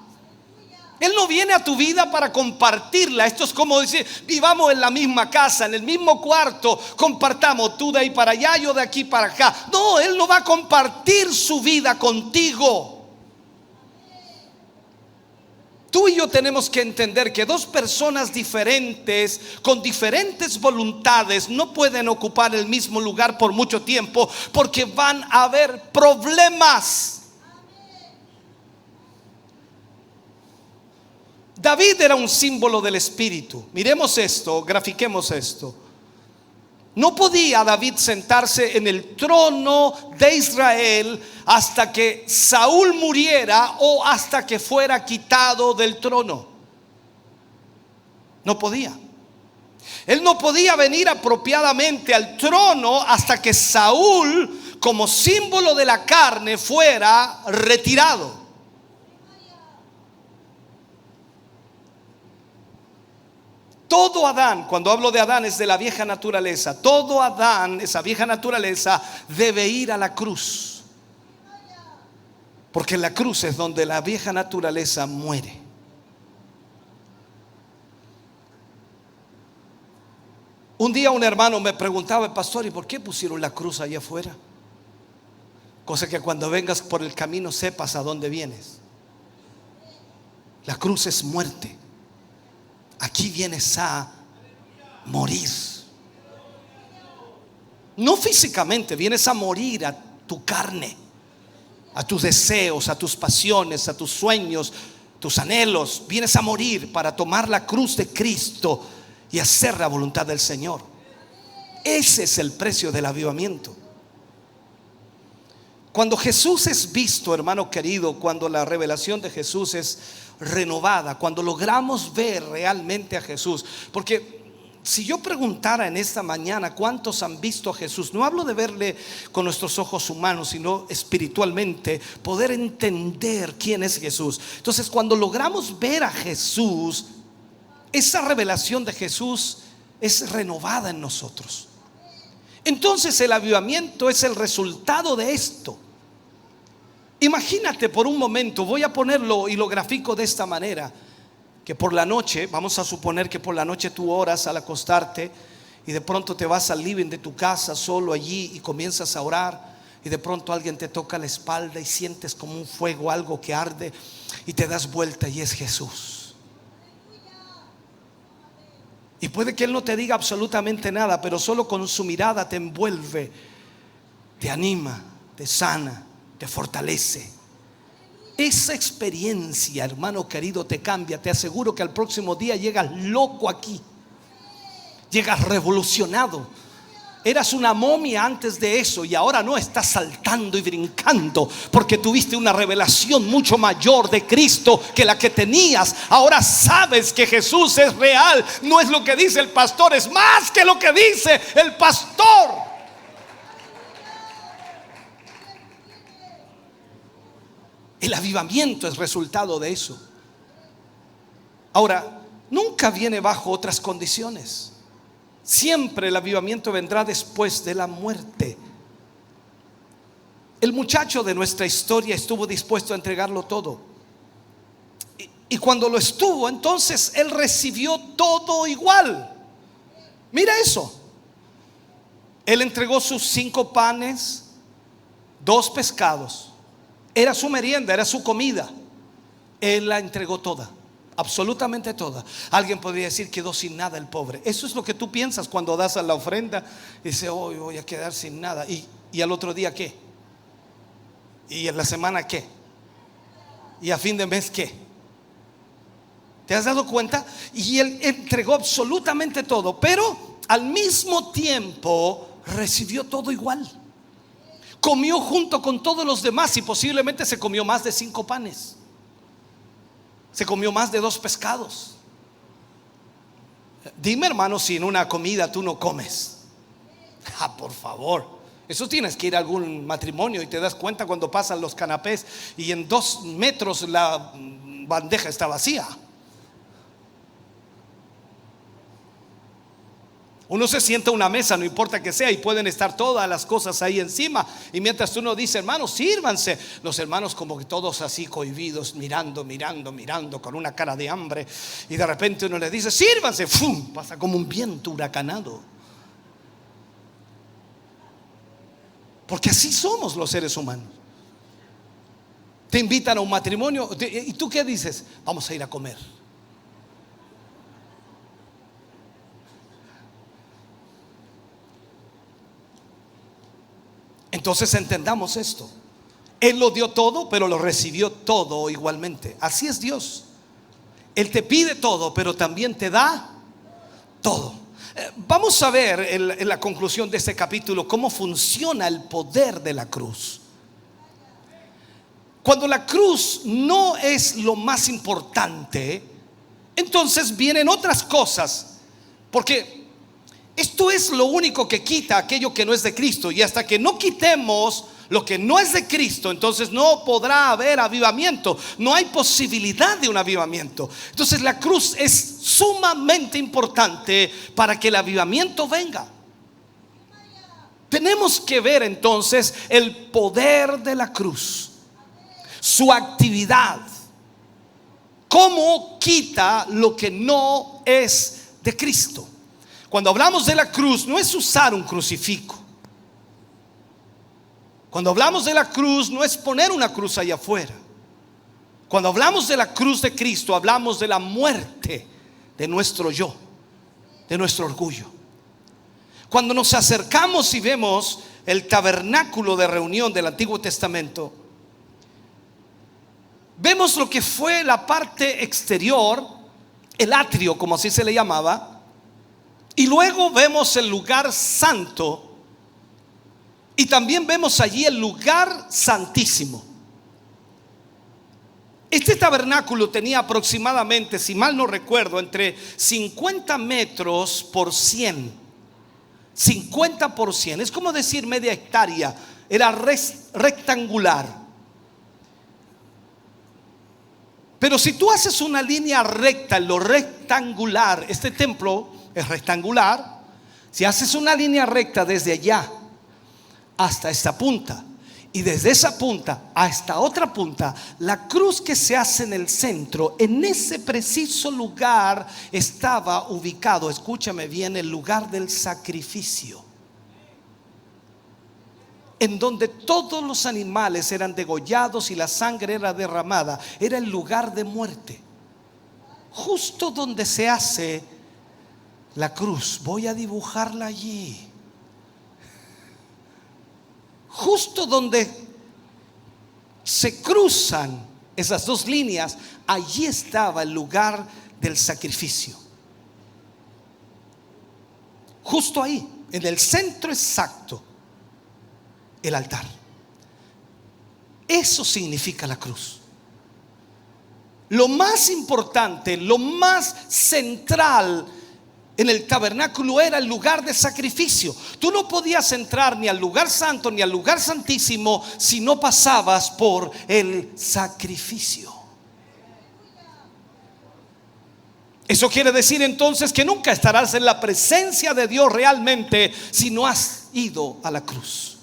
Él no viene a tu vida para compartirla. Esto es como decir: vivamos en la misma casa, en el mismo cuarto, compartamos tú de ahí para allá, yo de aquí para acá. No, Él no va a compartir su vida contigo. Tú y yo tenemos que entender que dos personas diferentes, con diferentes voluntades, no pueden ocupar el mismo lugar por mucho tiempo, porque van a haber problemas. David era un símbolo del Espíritu. Miremos esto, grafiquemos esto. No podía David sentarse en el trono de Israel hasta que Saúl muriera o hasta que fuera quitado del trono. No podía. Él no podía venir apropiadamente al trono hasta que Saúl, como símbolo de la carne, fuera retirado. Todo Adán, cuando hablo de Adán es de la vieja naturaleza. Todo Adán, esa vieja naturaleza, debe ir a la cruz. Porque la cruz es donde la vieja naturaleza muere. Un día un hermano me preguntaba: pastor, ¿y por qué pusieron la cruz allá afuera? Cosa que cuando vengas por el camino sepas a dónde vienes. La cruz es muerte. Aquí vienes a morir. No físicamente, vienes a morir a tu carne, a tus deseos, a tus pasiones, a tus sueños, tus anhelos. Vienes a morir para tomar la cruz de Cristo y hacer la voluntad del Señor. Ese es el precio del avivamiento. Cuando Jesús es visto, hermano querido, cuando la revelación de Jesús es renovada, cuando logramos ver realmente a Jesús. Porque si yo preguntara en esta mañana cuántos han visto a Jesús, no hablo de verle con nuestros ojos humanos, sino espiritualmente, poder entender quién es Jesús. Entonces, cuando logramos ver a Jesús, esa revelación de Jesús es renovada en nosotros. Entonces el avivamiento es el resultado de esto. Imagínate por un momento, voy a ponerlo y lo grafico de esta manera, que por la noche, vamos a suponer que por la noche tú oras al acostarte y de pronto te vas al living de tu casa solo allí y comienzas a orar, y de pronto alguien te toca la espalda y sientes como un fuego, algo que arde, y te das vuelta y es Jesús. Y puede que Él no te diga absolutamente nada, pero solo con su mirada te envuelve, te anima, te sana, te fortalece. Esa experiencia, hermano querido, te cambia. Te aseguro que al próximo día llegas loco aquí, llegas revolucionado. Eras una momia antes de eso y ahora no, estás saltando y brincando porque tuviste una revelación mucho mayor de Cristo que la que tenías. Ahora sabes que Jesús es real. No es lo que dice el pastor, es más que lo que dice el pastor. El avivamiento es resultado de eso. Ahora, nunca viene bajo otras condiciones. Siempre el avivamiento vendrá después de la muerte. El muchacho de nuestra historia estuvo dispuesto a entregarlo todo. Y cuando lo estuvo, entonces él recibió todo igual. Mira eso. Él entregó sus 5 panes, 2 pescados. Era su merienda, era su comida. Él la entregó toda. Absolutamente toda. Alguien podría decir: quedó sin nada el pobre. Eso es lo que tú piensas cuando das a la ofrenda. Dice: hoy voy a quedar sin nada. ¿Y al otro día qué? ¿Y en la semana qué? ¿Y a fin de mes qué? ¿Te has dado cuenta? Y él entregó absolutamente todo, pero al mismo tiempo recibió todo igual. Comió junto con todos los demás y posiblemente se comió más de 5 panes. Se comió más de 2 pescados. Dime, hermano, si en una comida tú no comes. Por favor. Eso tienes que ir a algún matrimonio y te das cuenta cuando pasan los canapés y en 2 metros la bandeja está vacía. Uno se sienta a una mesa, no importa que sea, y pueden estar todas las cosas ahí encima. Y mientras uno dice: hermanos, sírvanse, los hermanos como que todos así cohibidos, mirando, con una cara de hambre. Y de repente uno les dice: sírvanse. ¡Fum! Pasa como un viento huracanado. Porque así somos los seres humanos. Te invitan a un matrimonio y tú ¿qué dices? Vamos a ir a comer. Entonces entendamos esto. Él lo dio todo, pero lo recibió todo igualmente. Así es Dios. Él te pide todo, pero también te da todo. Vamos a ver en la conclusión de este capítulo cómo funciona el poder de la cruz. Cuando la cruz no es lo más importante, entonces vienen otras cosas. Porque esto es lo único que quita aquello que no es de Cristo. Y hasta que no quitemos lo que no es de Cristo, entonces no podrá haber avivamiento. No hay posibilidad de un avivamiento. Entonces la cruz es sumamente importante para que el avivamiento venga. Tenemos que ver entonces el poder de la cruz. su actividad. ¿Cómo quita lo que no es de Cristo? Cuando hablamos de la cruz, no es usar un crucifijo. Cuando hablamos de la cruz, no es poner una cruz allá afuera. Cuando hablamos de la cruz de Cristo, hablamos de la muerte de nuestro yo, de nuestro orgullo. Cuando nos acercamos y vemos el tabernáculo de reunión del Antiguo Testamento, vemos lo que fue la parte exterior, el atrio, como así se le llamaba, y luego vemos el lugar santo, y también vemos allí el lugar santísimo. Este tabernáculo tenía aproximadamente, si mal no recuerdo, entre 50 metros por 100. 50 por 100, es como decir media hectárea. Era rectangular. Pero si tú haces una línea recta en lo rectangular, este templo es rectangular. Si haces una línea recta desde allá hasta esta punta, y desde esa punta a esta otra punta, la cruz que se hace en el centro, en ese preciso lugar estaba ubicado, escúchame bien, el lugar del sacrificio, en donde todos los animales eran degollados y la sangre era derramada. Era el lugar de muerte, justo donde se hace la cruz. Voy a dibujarla allí. Justo donde se cruzan esas dos líneas, allí estaba el lugar del sacrificio. Justo ahí, en el centro exacto, el altar. Eso significa la cruz. Lo más importante, lo más central en el tabernáculo era el lugar de sacrificio. Tú no podías entrar ni al lugar santo ni al lugar santísimo si no pasabas por el sacrificio. Eso quiere decir entonces que nunca estarás en la presencia de Dios realmente si no has ido a la cruz.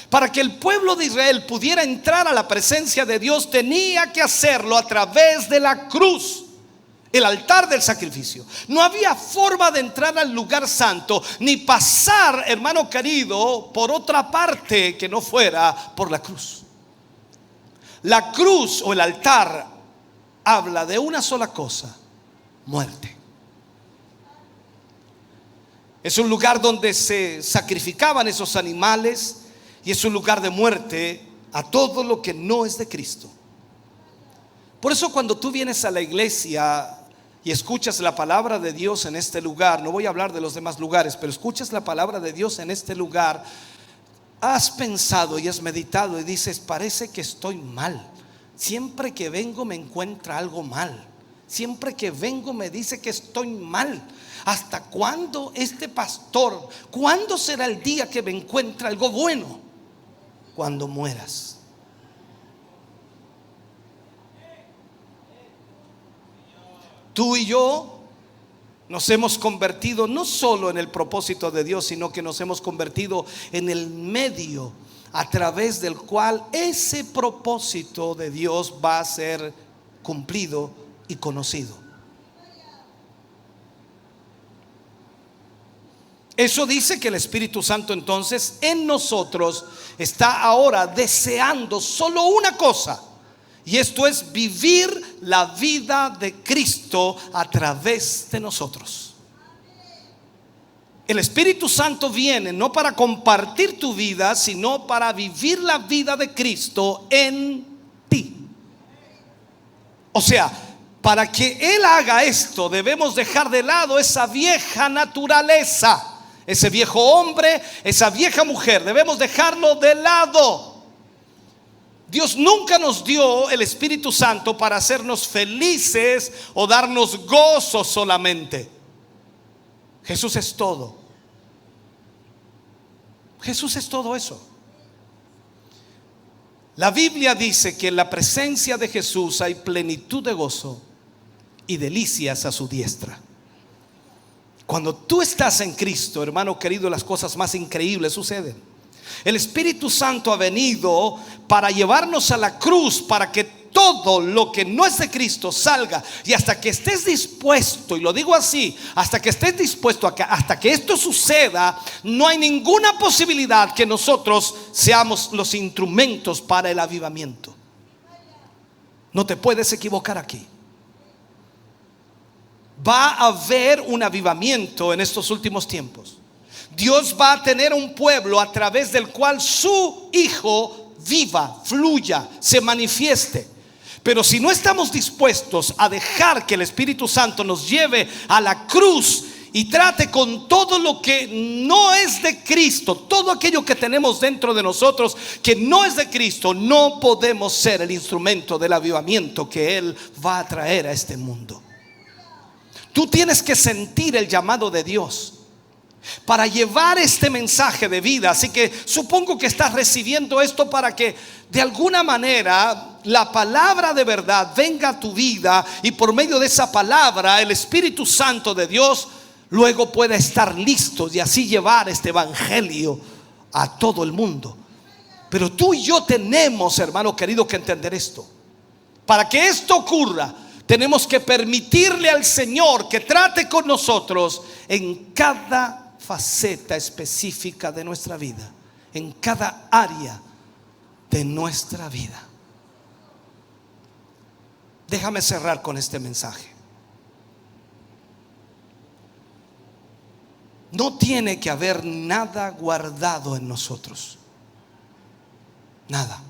Para que el pueblo de Israel pudiera entrar a la presencia de Dios, tenía que hacerlo a través de la cruz, el altar del sacrificio. No había forma de entrar al lugar santo ni pasar, hermano querido, por otra parte que no fuera por la cruz. La cruz o el altar habla de una sola cosa: muerte. Es un lugar donde se sacrificaban esos animales y es un lugar de muerte a todo lo que no es de Cristo. Por eso cuando tú vienes a la iglesia y escuchas la palabra de Dios en este lugar, no voy a hablar de los demás lugares, pero escuchas la palabra de Dios en este lugar, has pensado y has meditado y dices: parece que estoy mal. Siempre que vengo me encuentra algo mal. Siempre que vengo me dice que estoy mal. ¿Hasta cuándo este pastor? ¿Cuándo será el día que me encuentre algo bueno? Cuando mueras. Tú y yo nos hemos convertido no solo en el propósito de Dios, sino que nos hemos convertido en el medio a través del cual ese propósito de Dios va a ser cumplido y conocido. Eso dice que el Espíritu Santo entonces en nosotros está ahora deseando solo una cosa, y esto es vivir la vida de Cristo a través de nosotros. El Espíritu Santo viene no para compartir tu vida, sino para vivir la vida de Cristo en ti. O sea, para que Él haga esto, debemos dejar de lado esa vieja naturaleza, ese viejo hombre, esa vieja mujer. Debemos dejarlo de lado. Dios nunca nos dio el Espíritu Santo para hacernos felices o darnos gozo solamente. Jesús es todo. Jesús es todo eso. La Biblia dice que en la presencia de Jesús hay plenitud de gozo y delicias a su diestra. Cuando tú estás en Cristo, hermano querido, las cosas más increíbles suceden. El Espíritu Santo ha venido para llevarnos a la cruz, para que todo lo que no es de Cristo salga. Y hasta que estés dispuesto, y lo digo así, hasta que estés dispuesto hasta que esto suceda, no hay ninguna posibilidad que nosotros seamos los instrumentos para el avivamiento. No te puedes equivocar aquí. Va a haber un avivamiento en estos últimos tiempos. Dios va a tener un pueblo a través del cual su Hijo viva, fluya, se manifieste. Pero si no estamos dispuestos a dejar que el Espíritu Santo nos lleve a la cruz y trate con todo lo que no es de Cristo, todo aquello que tenemos dentro de nosotros que no es de Cristo, no podemos ser el instrumento del avivamiento que Él va a traer a este mundo. Tú tienes que sentir el llamado de Dios para llevar este mensaje de vida. Así que supongo que estás recibiendo esto para que de alguna manera la palabra de verdad venga a tu vida, y por medio de esa palabra el Espíritu Santo de Dios luego pueda estar listo y así llevar este evangelio a todo el mundo. Pero tú y yo tenemos, hermano querido, que entender esto. Para que esto ocurra, tenemos que permitirle al Señor que trate con nosotros en cada faceta específica de nuestra vida, en cada área de nuestra vida. Déjame cerrar con este mensaje. No tiene que haber nada guardado en nosotros. Nada.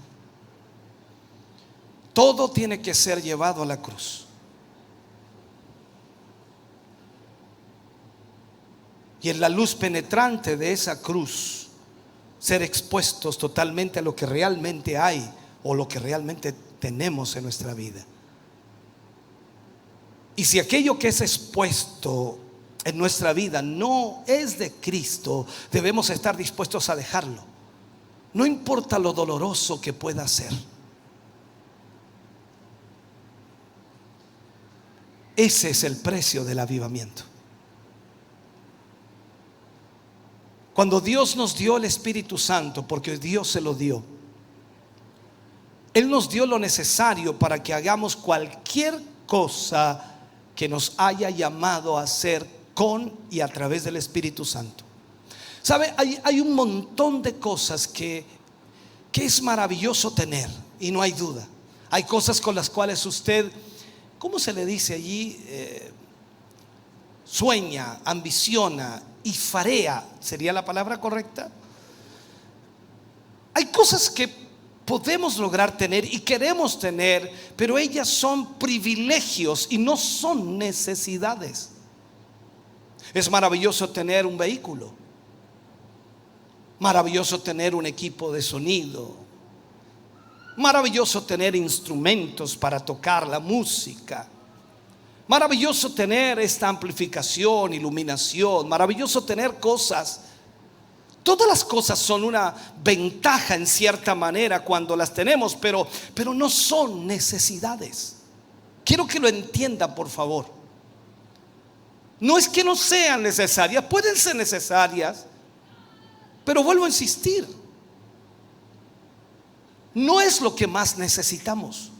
Todo tiene que ser llevado a la cruz. Y en la luz penetrante de esa cruz, ser expuestos totalmente a lo que realmente hay o lo que realmente tenemos en nuestra vida. Y si aquello que es expuesto en nuestra vida no es de Cristo, debemos estar dispuestos a dejarlo. No importa lo doloroso que pueda ser. Ese es el precio del avivamiento. Cuando Dios nos dio el Espíritu Santo, porque Dios se lo dio, Él nos dio lo necesario para que hagamos cualquier cosa que nos haya llamado a hacer con y a través del Espíritu Santo. ¿Sabe? Hay un montón de cosas que es maravilloso tener, y no hay duda. Hay cosas con las cuales usted, ¿cómo se le dice allí? Sueña, ambiciona y farea, ¿sería la palabra correcta? Hay cosas que podemos lograr tener y queremos tener, pero ellas son privilegios y no son necesidades. Es maravilloso tener un vehículo, maravilloso tener un equipo de sonido, maravilloso tener instrumentos para tocar la música, maravilloso tener esta amplificación, iluminación, maravilloso tener cosas. Todas las cosas son una ventaja en cierta manera cuando las tenemos, pero no son necesidades. Quiero que lo entiendan, por favor. No es que no sean necesarias, pueden ser necesarias, pero vuelvo a insistir, no es lo que más necesitamos.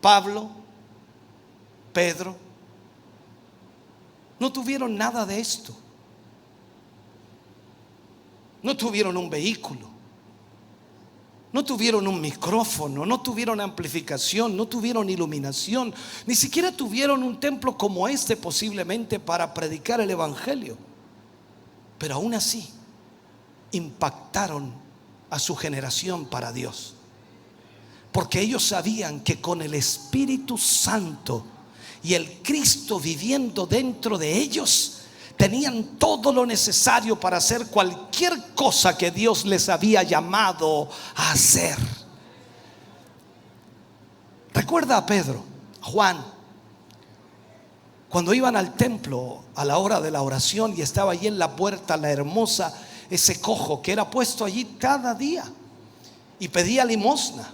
Pablo, Pedro, no tuvieron nada de esto. No tuvieron un vehículo, no tuvieron un micrófono, no tuvieron amplificación, no tuvieron iluminación, ni siquiera tuvieron un templo como este posiblemente para predicar el evangelio. Pero aún así impactaron a su generación para Dios, porque ellos sabían que con el Espíritu Santo y el Cristo viviendo dentro de ellos, tenían todo lo necesario para hacer cualquier cosa que Dios les había llamado a hacer. Recuerda a Pedro, Juan, cuando iban al templo a la hora de la oración y estaba allí en la puerta la hermosa, ese cojo que era puesto allí cada día y pedía limosna.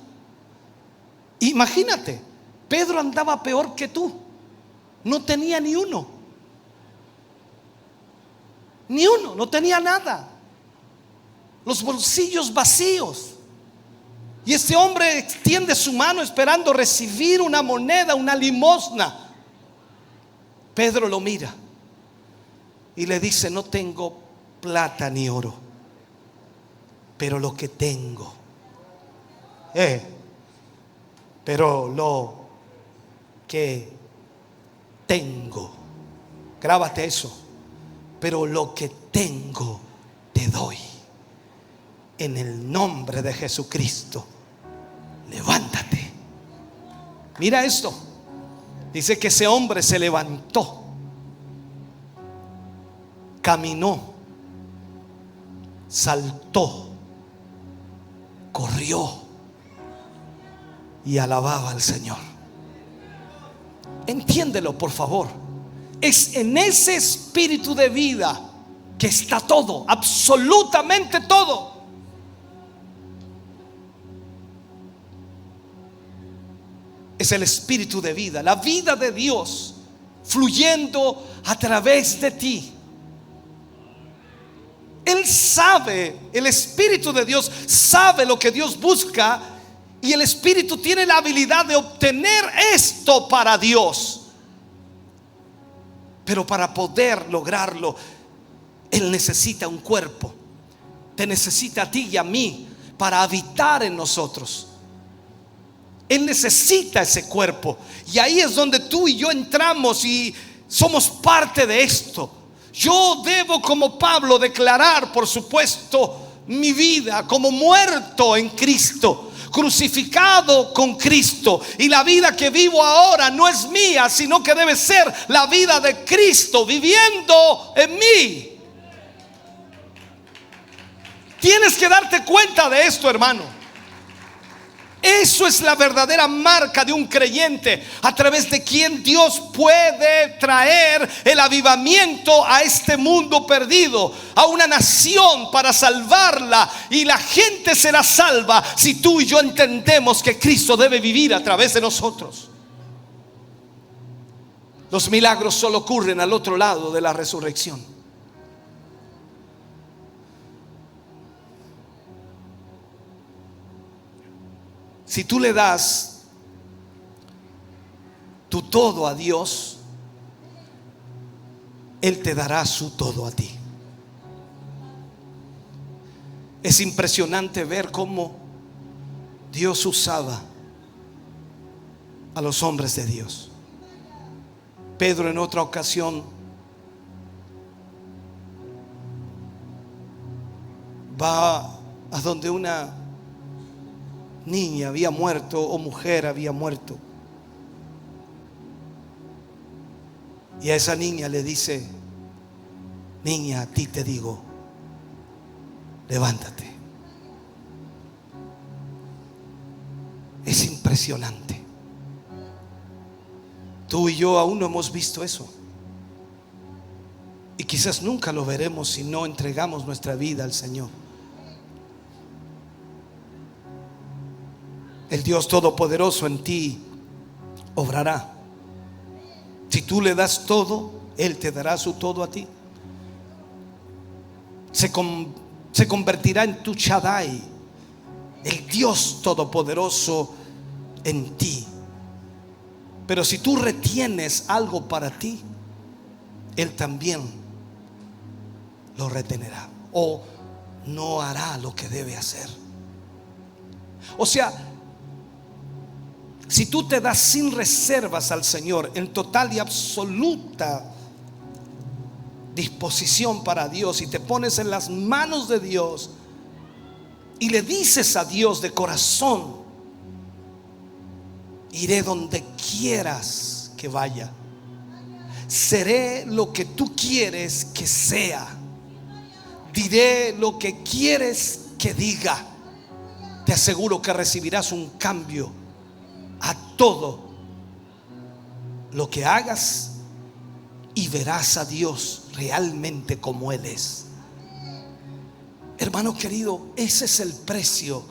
Imagínate, Pedro andaba peor que tú, no tenía ni uno. Ni uno, no tenía nada. Los bolsillos vacíos. Y este hombre extiende su mano esperando recibir una moneda, una limosna. Pedro lo mira y le dice: no tengo plata ni oro, pero lo que tengo, pero lo que tengo, grábate eso, pero lo que tengo te doy. En el nombre de Jesucristo, levántate. Mira esto. Dice que ese hombre se levantó, caminó, saltó, corrió y alababa al Señor. Entiéndelo, por favor. Es en ese espíritu de vida que está todo, absolutamente todo. Es el espíritu de vida, la vida de Dios fluyendo a través de ti. Él sabe, el espíritu de Dios sabe lo que Dios busca, y el espíritu tiene la habilidad de obtener esto para Dios. Pero para poder lograrlo, Él necesita un cuerpo. Te necesita a ti y a mí para habitar en nosotros. Él necesita ese cuerpo. Y ahí es donde tú y yo entramos y somos parte de esto. Yo debo, como Pablo, declarar, por supuesto, mi vida como muerto en Cristo, crucificado con Cristo. Y la vida que vivo ahora no es mía, sino que debe ser la vida de Cristo viviendo en mí. Tienes que darte cuenta de esto, hermano. Eso es la verdadera marca de un creyente, a través de quien Dios puede traer el avivamiento a este mundo perdido, a una nación, para salvarla. Y la gente será salva si tú y yo entendemos que Cristo debe vivir a través de nosotros. Los milagros solo ocurren al otro lado de la resurrección. Si tú le das tu todo a Dios, Él te dará su todo a ti. Es impresionante ver cómo Dios usaba a los hombres de Dios. Pedro, en otra ocasión, va a donde una niña había muerto, o mujer había muerto, y a esa niña le dice: niña, a ti te digo, levántate. Es impresionante. Tú y yo aún no hemos visto eso, y quizás nunca lo veremos si no entregamos nuestra vida al Señor. El Dios Todopoderoso en ti obrará. Si tú le das todo, Él te dará su todo a ti. Se convertirá en tu Shaddai, el Dios Todopoderoso en ti. Pero si tú retienes algo para ti, Él también lo retenerá, o no hará lo que debe hacer. O sea, si tú te das sin reservas al Señor, en total y absoluta disposición para Dios, y te pones en las manos de Dios y le dices a Dios de corazón: iré donde quieras que vaya, seré lo que tú quieres que sea, diré lo que quieres que diga, te aseguro que recibirás un cambio a todo lo que hagas, y verás a Dios realmente como Él es. Hermano querido, ese es el precio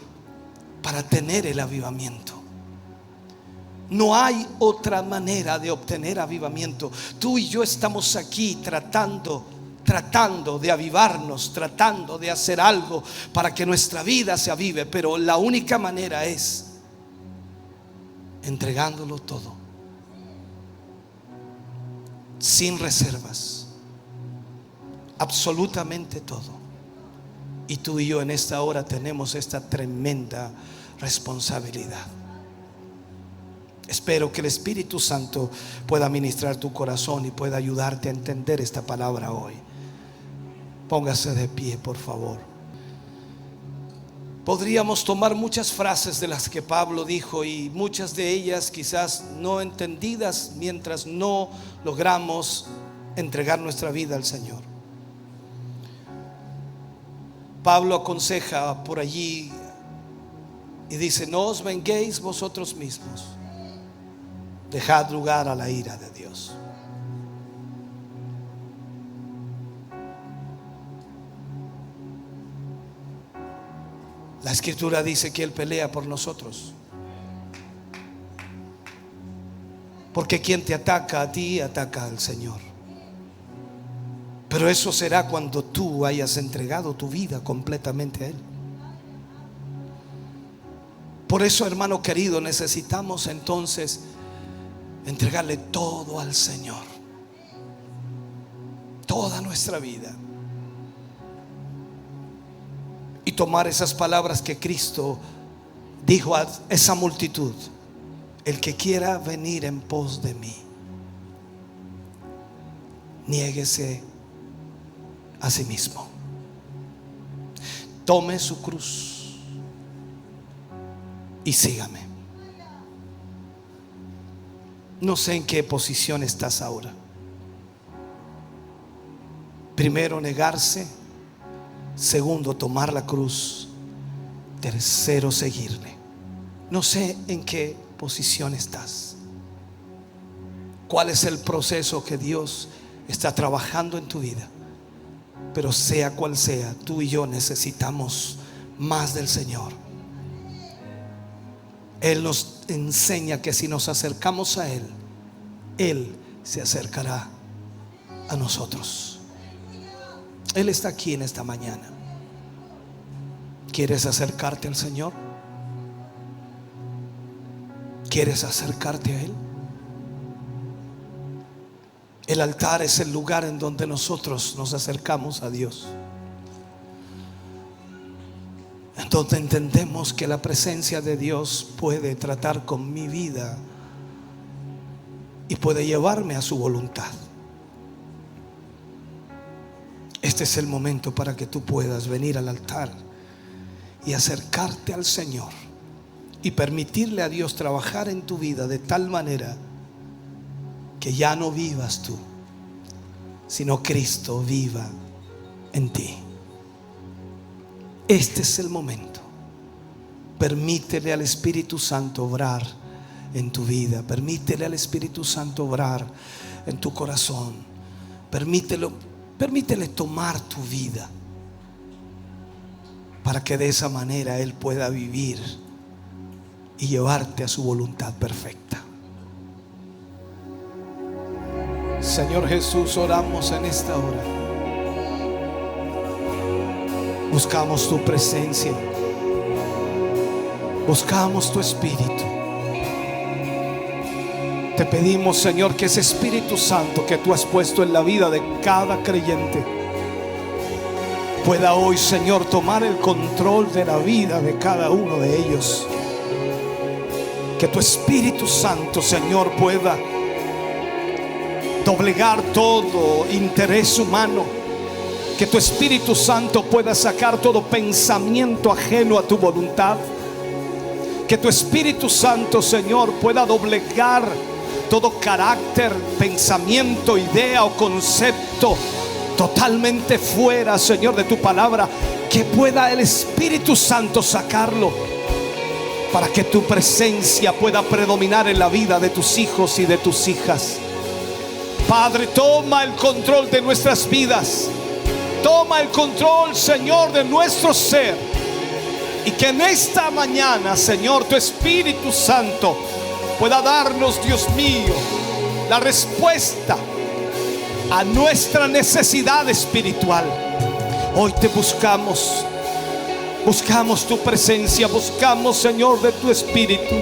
para tener el avivamiento. No hay otra manera de obtener avivamiento. Tú y yo estamos aquí tratando tratando de avivarnos, tratando de hacer algo para que nuestra vida se avive, pero la única manera es entregándolo todo, sin reservas, absolutamente todo. Y tú y yo en esta hora tenemos esta tremenda responsabilidad. Espero que el Espíritu Santo pueda ministrar tu corazón y pueda ayudarte a entender esta palabra hoy. Póngase de pie, por favor. Podríamos tomar muchas frases de las que Pablo dijo, y muchas de ellas quizás no entendidas mientras no logramos entregar nuestra vida al Señor. Pablo aconseja por allí y dice: no os venguéis vosotros mismos, dejad lugar a la ira de Dios. La Escritura dice que Él pelea por nosotros, porque quien te ataca a ti, ataca al Señor. Pero eso será cuando tú hayas entregado tu vida completamente a Él. Por eso, hermano querido, necesitamos entonces entregarle todo al Señor, toda nuestra vida, y tomar esas palabras que Cristo dijo a esa multitud: el que quiera venir en pos de mí, niéguese a sí mismo, tome su cruz y sígame. No sé en qué posición estás ahora. Primero, negarse. Segundo, tomar la cruz. Tercero, seguirle. No sé en qué posición estás. ¿Cuál es el proceso que Dios está trabajando en tu vida? Pero sea cual sea, tú y yo necesitamos más del Señor. Él nos enseña que si nos acercamos a Él, Él se acercará a nosotros. Él está aquí en esta mañana. ¿Quieres acercarte al Señor? ¿Quieres acercarte a Él? El altar es el lugar en donde nosotros nos acercamos a Dios, en donde entendemos que la presencia de Dios puede tratar con mi vida y puede llevarme a su voluntad. Este es el momento para que tú puedas venir al altar y acercarte al Señor y permitirle a Dios trabajar en tu vida de tal manera que ya no vivas tú, sino Cristo viva en ti. Este es el momento. Permítele al Espíritu Santo obrar en tu vida. Permítele al Espíritu Santo obrar en tu corazón. Permítele tomar tu vida, para que de esa manera Él pueda vivir y llevarte a su voluntad perfecta. Señor Jesús, oramos en esta hora. Buscamos tu presencia, buscamos tu Espíritu. Te pedimos, Señor, que ese Espíritu Santo que tú has puesto en la vida de cada creyente pueda hoy, Señor, tomar el control de la vida de cada uno de ellos. Que tu Espíritu Santo, Señor, pueda doblegar todo interés humano. Que tu Espíritu Santo pueda sacar todo pensamiento ajeno a tu voluntad. Que tu Espíritu Santo, Señor, pueda doblegar todo carácter, pensamiento, idea o concepto totalmente fuera, Señor, de tu palabra. Que pueda el Espíritu Santo sacarlo, para que tu presencia pueda predominar en la vida de tus hijos y de tus hijas. Padre, toma el control de nuestras vidas. Toma el control, Señor, de nuestro ser. Y que en esta mañana, Señor, tu Espíritu Santo pueda darnos, Dios mío, la respuesta a nuestra necesidad espiritual. Hoy te buscamos. Buscamos tu presencia, buscamos, Señor, de tu espíritu.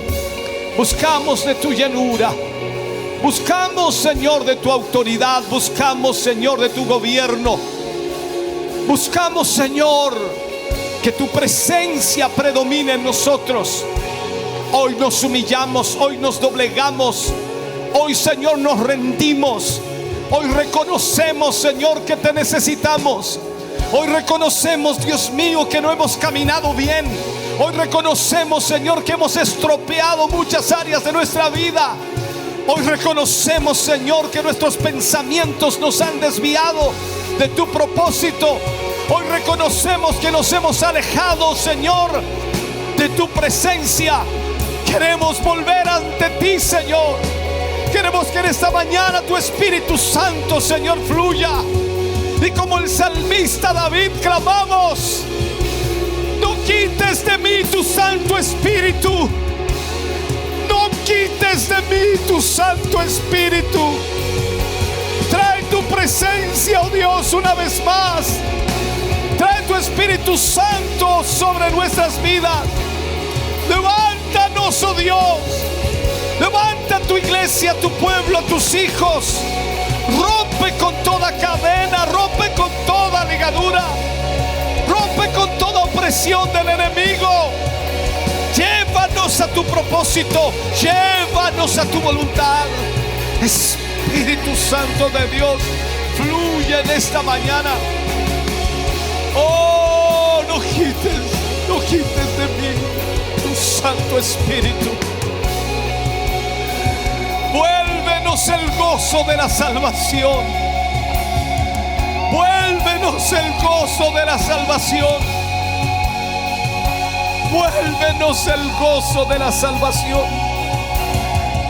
Buscamos de tu llenura. Buscamos, Señor, de tu autoridad. Buscamos, Señor, de tu gobierno. Buscamos, Señor, que tu presencia predomine en nosotros. Hoy nos humillamos, hoy nos doblegamos. Hoy, Señor, nos rendimos. Hoy reconocemos, Señor, que te necesitamos. Hoy reconocemos, Dios mío, que no hemos caminado bien. Hoy reconocemos, Señor, que hemos estropeado muchas áreas de nuestra vida. Hoy reconocemos, Señor, que nuestros pensamientos nos han desviado de tu propósito. Hoy reconocemos que nos hemos alejado, Señor, de tu presencia. Queremos volver ante ti, Señor. Queremos que en esta mañana tu Espíritu Santo, Señor, fluya. Y como el salmista David clamamos: no quites de mí tu Santo Espíritu. No quites de mí tu Santo Espíritu. Trae tu presencia, oh Dios, una vez más. Trae tu Espíritu Santo sobre nuestras vidas. Levántanos, oh Dios. Levanta tu iglesia, tu pueblo, tus hijos. Rompe con toda cadena, rompe con toda ligadura, rompe con toda opresión del enemigo. Llévanos a tu propósito, llévanos a tu voluntad. Espíritu Santo de Dios, fluye en esta mañana. Oh, no quites de mí tu Santo Espíritu. Vuélvenos el gozo de la salvación. Vuélvenos el gozo de la salvación. Vuélvenos el gozo de la salvación.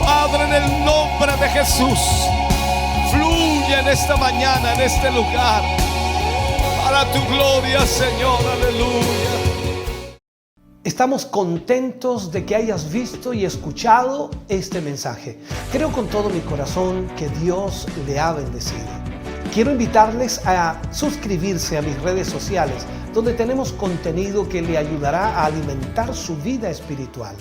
Padre, en el nombre de Jesús, fluye en esta mañana, en este lugar, para tu gloria, Señor. Aleluya. Estamos contentos de que hayas visto y escuchado este mensaje. Creo con todo mi corazón que Dios le ha bendecido. Quiero invitarles a suscribirse a mis redes sociales, donde tenemos contenido que le ayudará a alimentar su vida espiritual.